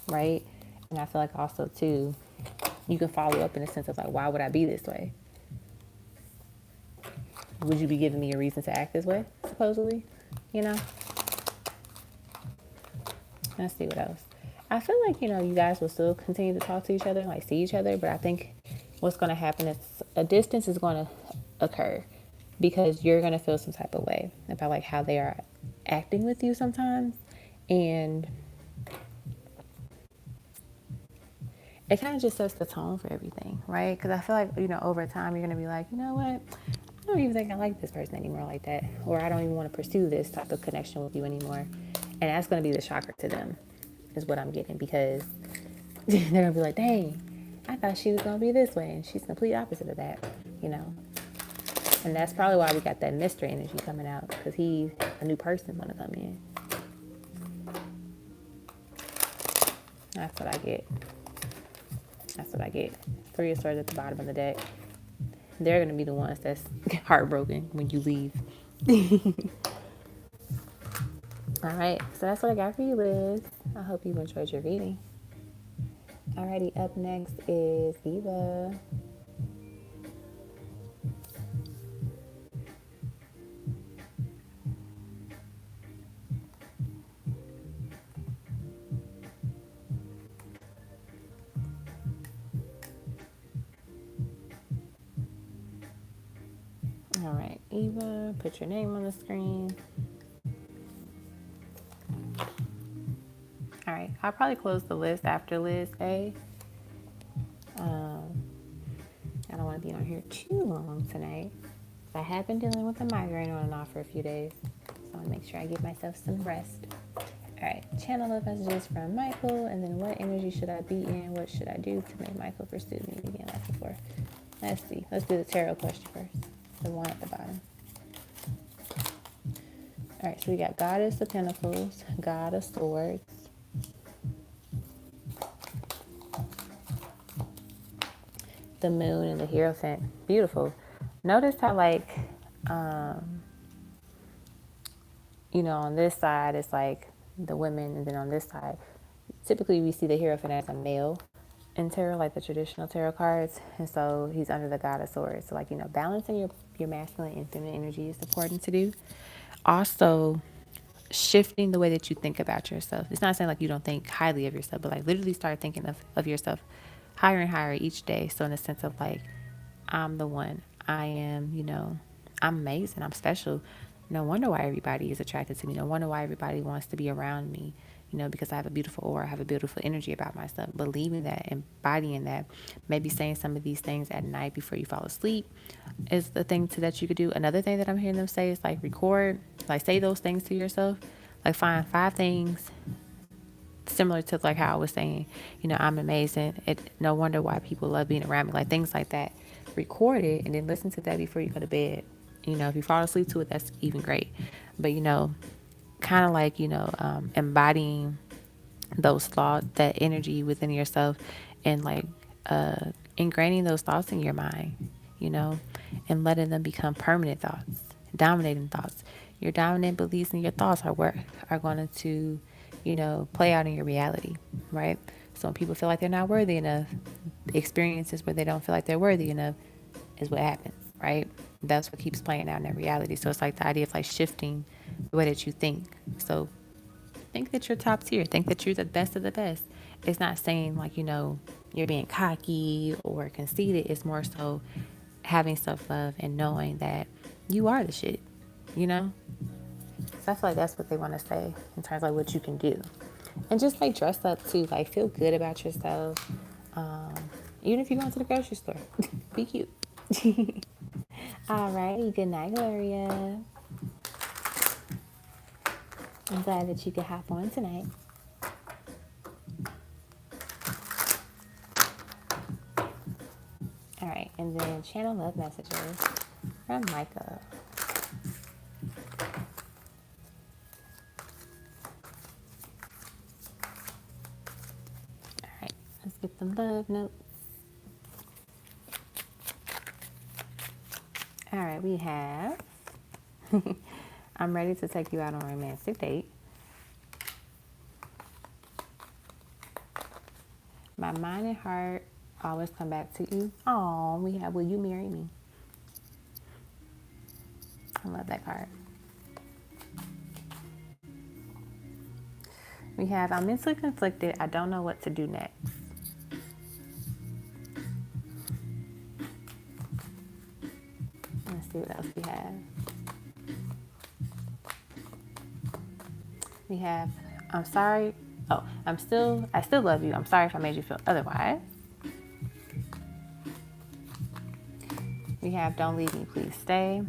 right? And I feel like also too, you can follow up in a sense of like, why would I be this way? Would you be giving me a reason to act this way, supposedly? You know? Let's see what else. I feel like, you know, you guys will still continue to talk to each other and like see each other, but I think what's going to happen is a distance is going to occur because you're going to feel some type of way about like how they are acting with you sometimes. And it kind of just sets the tone for everything, right? Because I feel like, you know, over time, you're going to be like, you know what? I don't even think I like this person anymore like that. Or I don't even want to pursue this type of connection with you anymore. And that's going to be the shocker to them, is what I'm getting. Because they're going to be like, dang, I thought she was going to be this way. And she's the complete opposite of that, you know. And that's probably why we got that mystery energy coming out. Because he's a new person want to come in. That's what I get. That's what I get. Three of Swords at the bottom of the deck. They're going to be the ones that's heartbroken when you leave. All right. So that's what I got for you, Liz. I hope you enjoyed your reading. Alrighty. Up next is Eva. All right, Eva, put your name on the screen. All right, I'll probably close the list after Liz A. I don't want to be on here too long tonight. I have been dealing with a migraine on and off for a few days, so I want to make sure I give myself some rest. All right, channel love messages from Michael, and then what energy should I be in? What should I do to make Michael pursue me again like before? Let's see. Let's do the tarot question first, the one at the bottom. All right, so we got Goddess of Pentacles, God of Swords, the Moon, and the Hierophant. Beautiful. Notice how, like, you know, on this side it's like the women, and then on this side, typically we see the Hierophant as a male in tarot, like the traditional tarot cards, and so he's under the God of Swords. So, like, you know, balancing your masculine and feminine energy is important to do. Also, shifting the way that you think about yourself. It's not saying like you don't think highly of yourself, but like literally start thinking of yourself higher and higher each day. So in the sense of like, I'm the one. I am, you know, I'm amazing. I'm special. No wonder why everybody is attracted to me. No wonder why everybody wants to be around me, you know, because I have a beautiful aura. I have a beautiful energy about myself. Believing that, embodying that, maybe saying some of these things at night before you fall asleep is the thing that you could do. Another thing that I'm hearing them say is like record, like say those things to yourself. Like find 5 things, similar to like how I was saying, you know, I'm amazing. No wonder why people love being around me, like things like that. Record it and then listen to that before you go to bed. You know, if you fall asleep to it, that's even great. But, you know, kind of like, you know, embodying those thoughts, that energy within yourself, and like ingraining those thoughts in your mind, you know, and letting them become permanent thoughts, dominating thoughts. Your dominant beliefs and your thoughts are going to, you know, play out in your reality, right? So when people feel like they're not worthy enough, experiences where they don't feel like they're worthy enough is what happens, right? That's what keeps playing out in their reality. So it's like the idea of like shifting the way that you think. So think that you're top tier. Think that you're the best of the best. It's not saying like, you know, you're being cocky or conceited. It's more so having self-love and knowing that you are the shit, you know? So I feel like that's what they want to say in terms of like what you can do. And just like dress up too, like feel good about yourself. Um, Even if you're going to the grocery store, be cute. Alrighty, good night, Gloria. I'm glad that you could hop on tonight. All right, and then channel love messages from Micah. All right, let's get the love notes. All right, we have I'm ready to take you out on a romantic date. My mind and heart always come back to you. Oh, we have will you marry me? I love that card. We have I'm mentally conflicted. I don't know what to do next. Let's see what else we have. We have I'm sorry. Oh, I still love you. I'm sorry if I made you feel otherwise. We have don't leave me, please stay.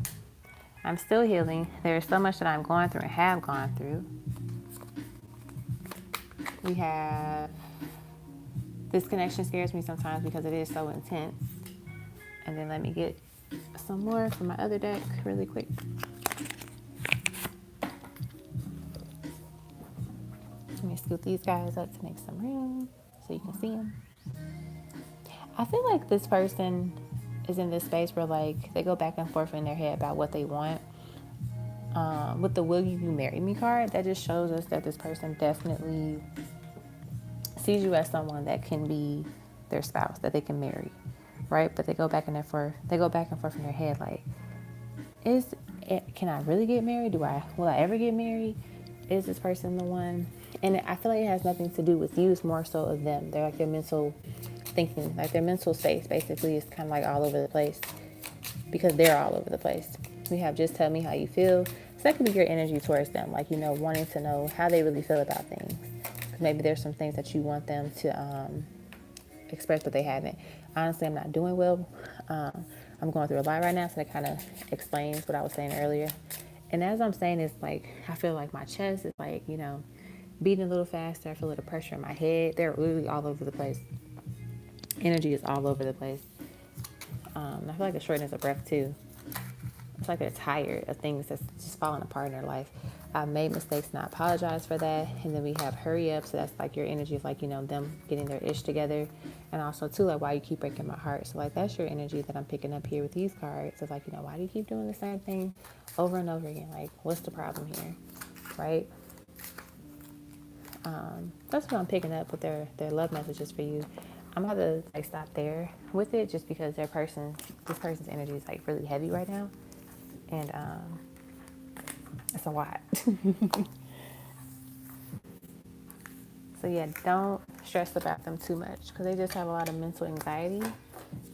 I'm still healing. There is so much that I'm going through and have gone through. We have this connection scares me sometimes because it is so intense. And then let me get some more from my other deck really quick. Let me scoop these guys up to make some room so you can see them. I feel like this person is in this space where like they go back and forth in their head about what they want. With the will you marry me card, that just shows us that this person definitely sees you as someone that can be their spouse, that they can marry, right? But they go back and forth in their head like, can I really get married? Will I ever get married? Is this person the one? And I feel like it has nothing to do with you. It's more so of them. They're like their mental thinking, like their mental space basically is kind of like all over the place because they're all over the place. We have just tell me how you feel. So that could be your energy towards them, like, you know, wanting to know how they really feel about things. Because maybe there's some things that you want them to express, but they haven't. Honestly, I'm not doing well. I'm going through a lot right now, so that kind of explains what I was saying earlier. And as I'm saying, it's like I feel like my chest is like, you know, beating a little faster. I feel a little pressure in my head. They're literally all over the place. Energy is all over the place. I feel like a shortness of breath too. It's like they're tired of things that's just falling apart in their life. I've made mistakes and I apologize for that. And then we have hurry up. So that's like your energy of like, you know, them getting their ish together. And also too, like why you keep breaking my heart. So like that's your energy that I'm picking up here with these cards. It's like, you know, why do you keep doing the same thing over and over again? Like what's the problem here? Right? That's what I'm picking up with their love messages for you. I'm about to like stop there with it just because this person's energy is like really heavy right now. And it's a lot. So yeah, don't stress about them too much because they just have a lot of mental anxiety.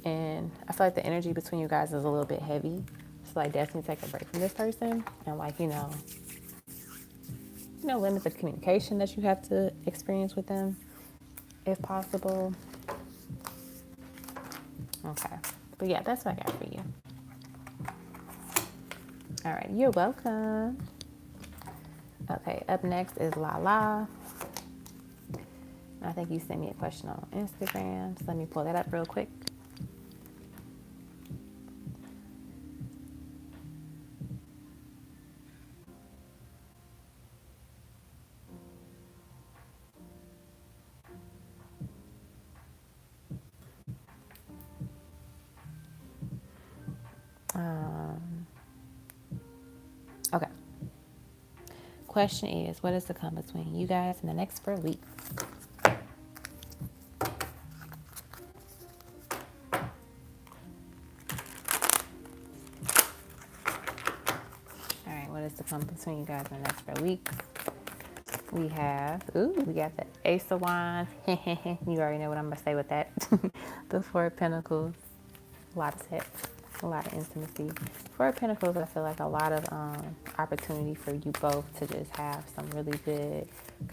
And I feel like the energy between you guys is a little bit heavy. So like definitely take a break from this person and like, you know, limit the communication that you have to experience with them if possible. Okay. But yeah, that's what I got for you. All right. You're welcome. Okay. Up next is La La. I think you sent me a question on Instagram. So let me pull that up real quick. Okay. Question is, what is to come between you guys in the next 4 weeks? All right, what is to come between you guys in the next 4 weeks? We got the Ace of Wands. You already know what I'm going to say with that. The Four of Pentacles. A lot of sex. A lot of intimacy. Four of Pentacles, I feel like a lot of opportunity for you both to just have some really good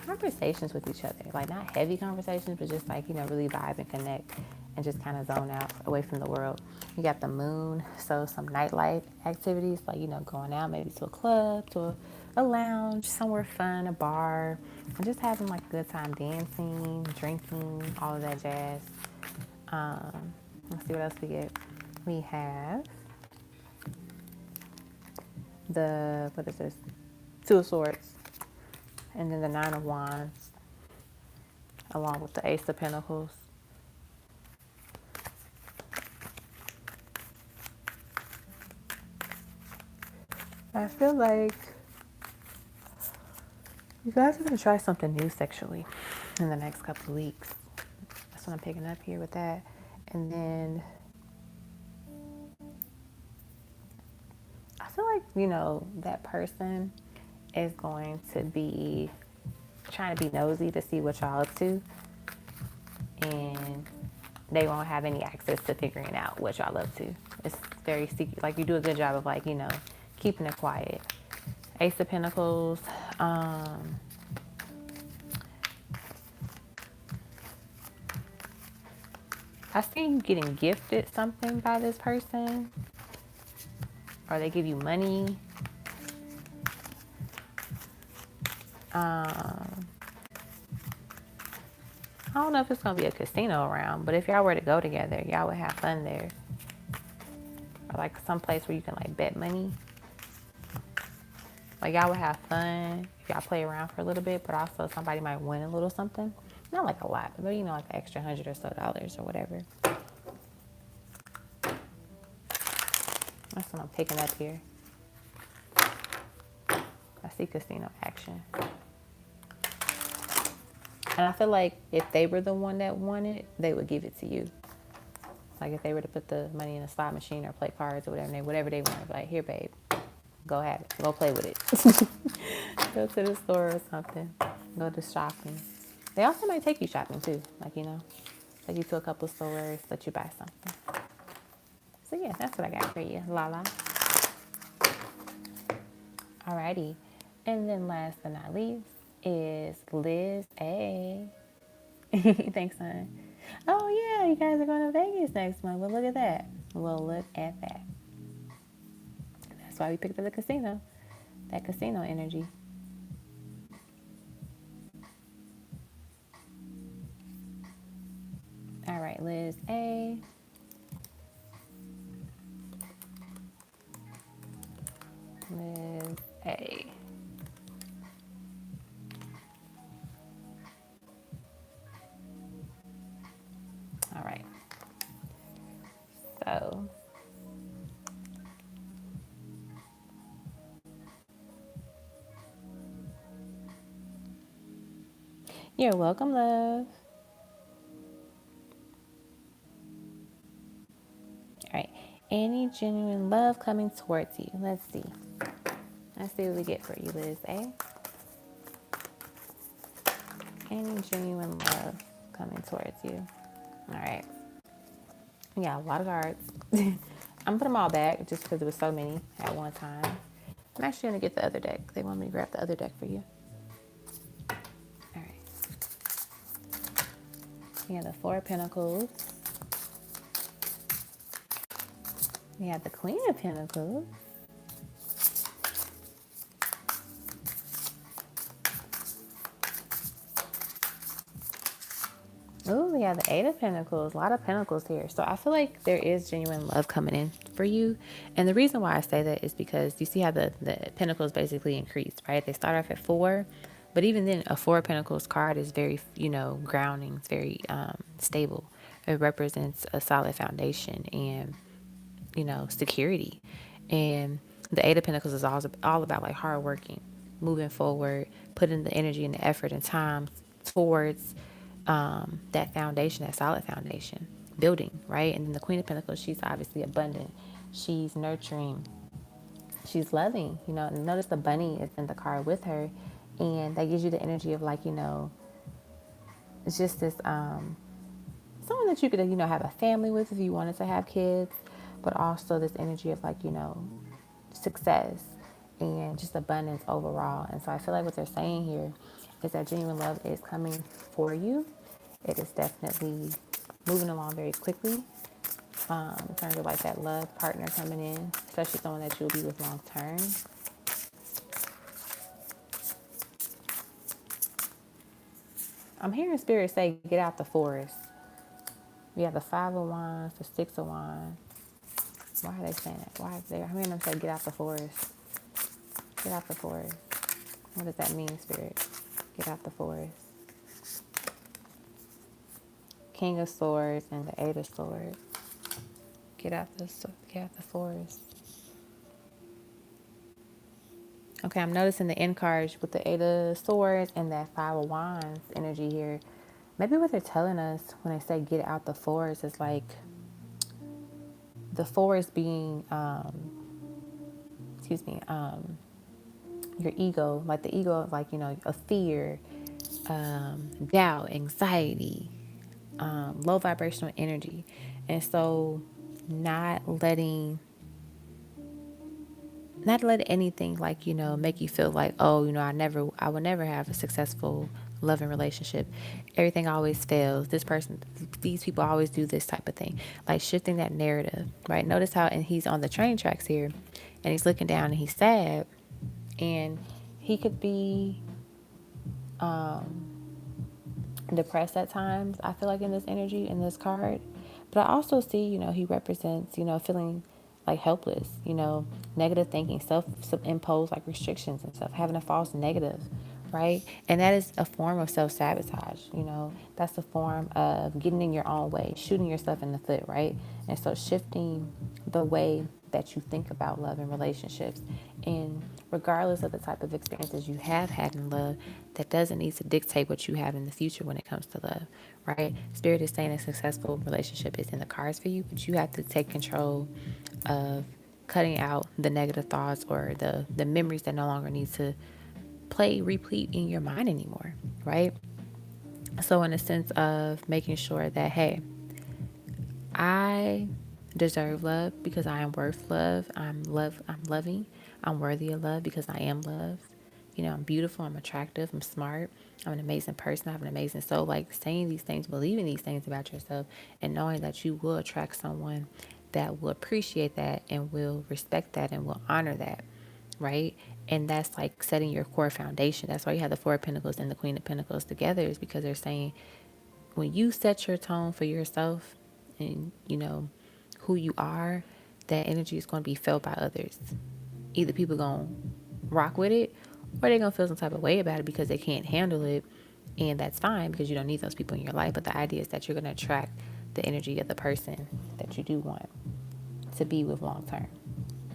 conversations with each other. Like, not heavy conversations, but just like, really vibe and connect and just kind of zone out away from the world. You got the Moon, so some nightlife activities, like, going out maybe to a club, to a lounge, somewhere fun, a bar, and just having like a good time dancing, drinking, all of that jazz. Let's see what else we get. We have what is this? Two of Swords. And then the Nine of Wands, along with the Ace of Pentacles. I feel like you guys are going to try something new sexually in the next couple of weeks. That's what I'm picking up here with that. And then I feel like, that person is going to be trying to be nosy to see what y'all up to. And they won't have any access to figuring out what y'all up to. It's very secret. Like, you do a good job of, like, keeping it quiet. Ace of Pentacles. I see you getting gifted something by this person. Or they give you money. I don't know if it's going to be a casino around, but if y'all were to go together, y'all would have fun there. Or like some place where you can like bet money. Like, y'all would have fun if y'all play around for a little bit, but also somebody might win a little something. Not like a lot, but maybe, like an extra $100 or so or whatever. That's what I'm picking up here. I see casino action. And I feel like if they were the one that won it, they would give it to you. Like, if they were to put the money in a slot machine or play cards or whatever they want, like, here, babe, go have it. Go play with it. Go to the store or something. Go to shopping. They also might take you shopping too. Like, take you to a couple of stores, let you buy something. So yeah, that's what I got for you, Lala. Alrighty. And then last but not least is Liz A. Thanks, son. Oh yeah, you guys are going to Vegas next month. Well, look at that. That's why we picked up the casino. That casino energy. All right, Liz A. Liz A. All right. So you're welcome, love. All right. Any genuine love coming towards you? Let's see. Let's see what we get for you, Liz A. Any genuine love coming towards you? All right. Yeah, a lot of cards. I'm gonna put them all back just because there was so many at one time. I'm actually gonna get the other deck. They want me to grab the other deck for you. All right. We have the Four of Pentacles. We have the Queen of Pentacles. we have the Eight of Pentacles, a lot of Pentacles here. So I feel like there is genuine love coming in for you. And the reason why I say that is because you see how the Pentacles basically increase, right? They start off at 4, but even then a 4 of Pentacles card is very, grounding. It's very stable. It represents a solid foundation and, security. And the Eight of Pentacles is all about like hard working, moving forward, putting the energy and the effort and time towards that foundation, that solid foundation, building, right? And then the Queen of Pentacles, she's obviously abundant. She's nurturing. She's loving, and notice the bunny is in the card with her. And that gives you the energy of like, it's just this, someone that you could, have a family with if you wanted to have kids, but also this energy of like, success and just abundance overall. And so I feel like what they're saying here is that genuine love is coming for you. It is definitely moving along very quickly, in terms of like that love partner coming in, especially someone that you'll be with long term. I'm hearing spirit say, get out the forest. We have the 5 of Wands, the 6 of Wands. Why are they saying that? Why is there? I'm hearing them say, get out the forest. Get out the forest. What does that mean, spirit? Get out the forest. King of Swords and the Eight of Swords. Get out the forest. Okay, I'm noticing the end cards with the Eight of Swords and that 5 of Wands energy here. Maybe what they're telling us when they say get out the forest is like the forest being, your ego, like the ego of like, a fear, doubt, anxiety, low vibrational energy. And so not letting anything like, make you feel like, oh, I will never have a successful loving relationship. Everything always fails. These people always do this type of thing. Like shifting that narrative, right? Notice how, and he's on the train tracks here and he's looking down and he's sad and he could be, depressed at times. I feel like in this energy, in this card, but I also see, he represents, feeling like helpless, negative thinking, self-imposed like restrictions and stuff, having a false negative, right? And that is a form of self-sabotage, that's a form of getting in your own way, shooting yourself in the foot, right? And so shifting the way that you think about love and relationships, and regardless of the type of experiences you have had in love, that doesn't need to dictate what you have in the future when it comes to love, right? Spirit is saying a successful relationship is in the cards for you, but you have to take control of cutting out the negative thoughts or the memories that no longer need to replete in your mind anymore, right? So in a sense of making sure that, hey, I deserve love because I am worth love. I'm loving. I'm worthy of love because I am loved. I'm beautiful. I'm attractive. I'm smart. I'm an amazing person. I have an amazing soul. Like saying these things, believing these things about yourself, and knowing that you will attract someone that will appreciate that and will respect that and will honor that, right? And that's like setting your core foundation. That's why you have the 4 of Pentacles and the Queen of Pentacles together, is because they're saying when you set your tone for yourself and who you are, that energy is going to be felt by others. Either people going to rock with it or they're going to feel some type of way about it because they can't handle it. And that's fine because you don't need those people in your life. But the idea is that you're going to attract the energy of the person that you do want to be with long term.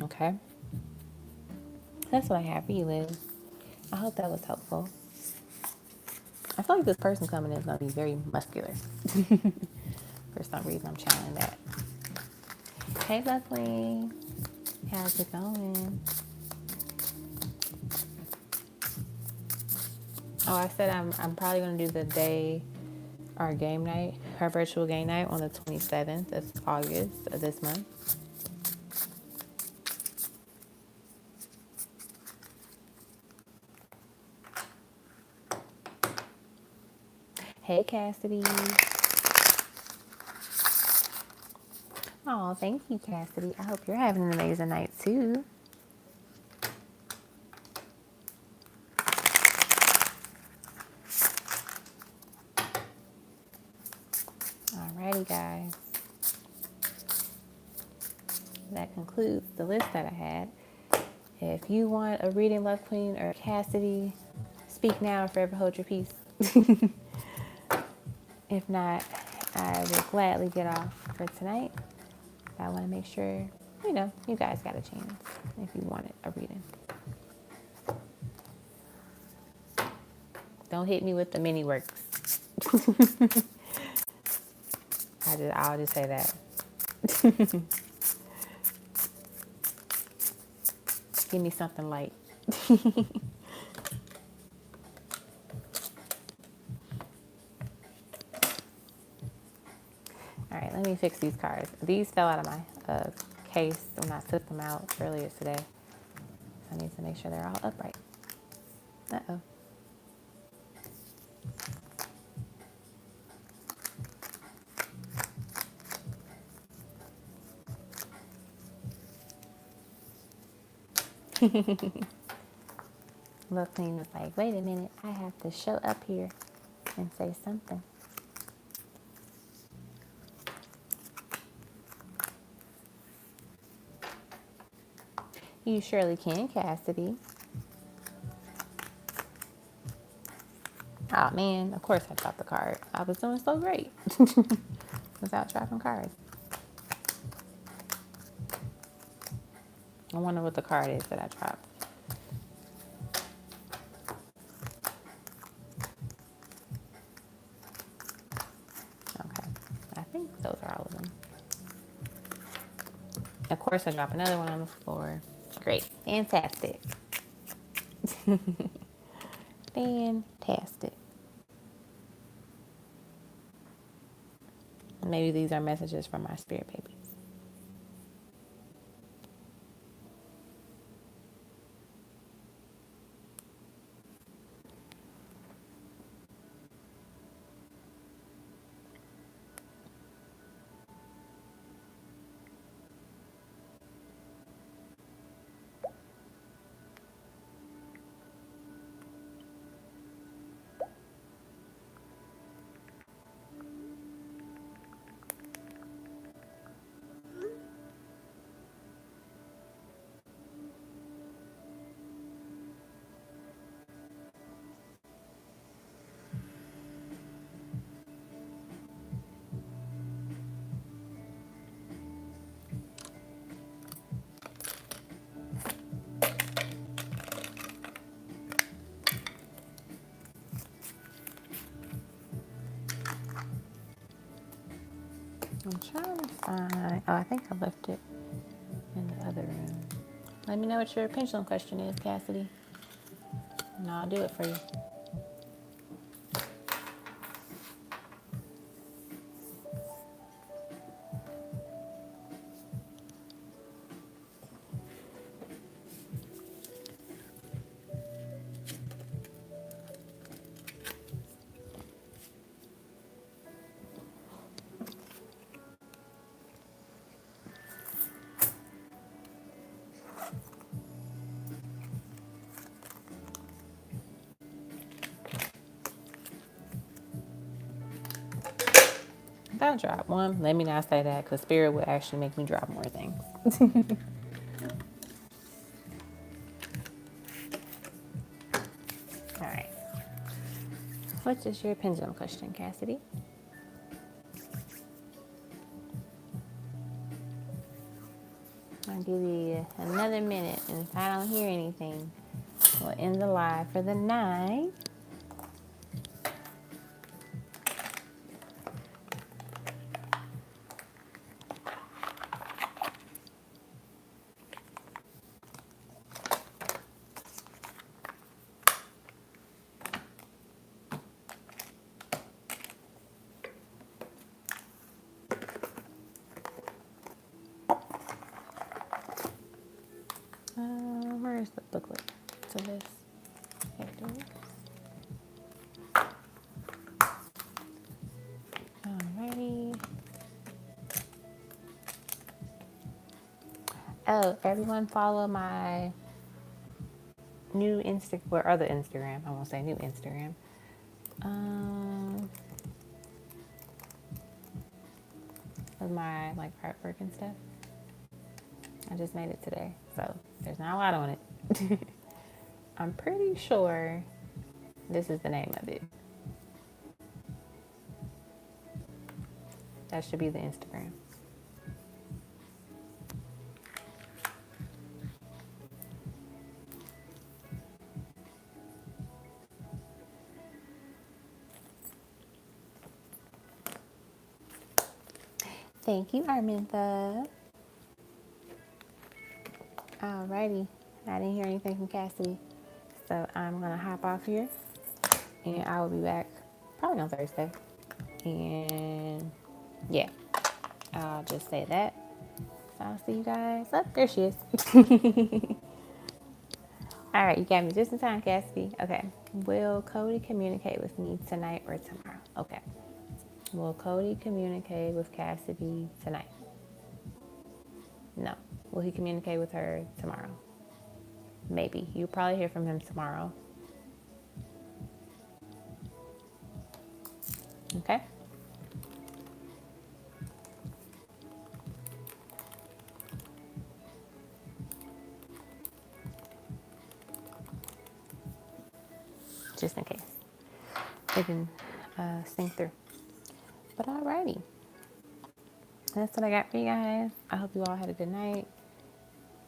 Okay? That's what I have for you, Liz. I hope that was helpful. I feel like this person coming in is going to be very muscular. For some reason, I'm channeling that. Hey, lovely. How's it going? Oh, I said I'm probably going to do the day, our game night, our virtual game night on the 27th of August of this month. Hey, Cassidy. Oh, thank you, Cassidy. I hope you're having an amazing night, too. you guys, that concludes the list that I had. If you want a reading, Love Queen or Cassidy, speak now or forever hold your peace. If not, I will gladly get off for tonight. I want to make sure, you guys got a chance if you wanted a reading. Don't hit me with the mini works. I'll just say that. Give me something light. All right, let me fix these cards. These fell out of my case when I took them out earlier today. So I need to make sure they're all upright. Uh-oh. Love Queen was like, wait a minute, I have to show up here and say something. You surely can, Cassidy. Oh man, of course I dropped the card. I was doing so great without dropping cards. I wonder what the card is that I dropped. Okay, I think those are all of them. Of course I dropped another one on the floor. Great, fantastic. Fantastic. Maybe these are messages from my spirit babies. I'm trying to find, I think I left it in the other room. Let me know what your pendulum question is, Cassidy, and I'll do it for you. If I drop one, let me not say that, because Spirit would actually make me drop more things. All right. What is your pendulum question, Cassidy? I'll give you another minute, and if I don't hear anything, we'll end the live for the night. Where's the booklet to this? Alrighty. Oh, everyone follow my new other Instagram. I won't say new Instagram. of my like artwork and stuff. I just made it today, so there's not a lot on it. I'm pretty sure this is the name of it. That should be the Instagram. Thank you, Armintha. Alrighty. I didn't hear anything from Cassidy. So I'm going to hop off here. And I will be back probably on Thursday. And yeah, I'll just say that. So I'll see you guys. Oh, there she is. All right, you got me just in time, Cassidy. Okay. Will Cody communicate with me tonight or tomorrow? Okay. Will Cody communicate with Cassidy tonight? No. Will he communicate with her tomorrow? Maybe. You'll probably hear from him tomorrow. Okay? Just in case it didn't sink through. But alrighty. That's what I got for you guys. I hope you all had a good night.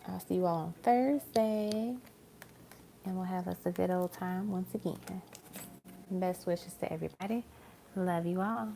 I'll see you all on Thursday. And we'll have us a good old time once again. Best wishes to everybody. Love you all.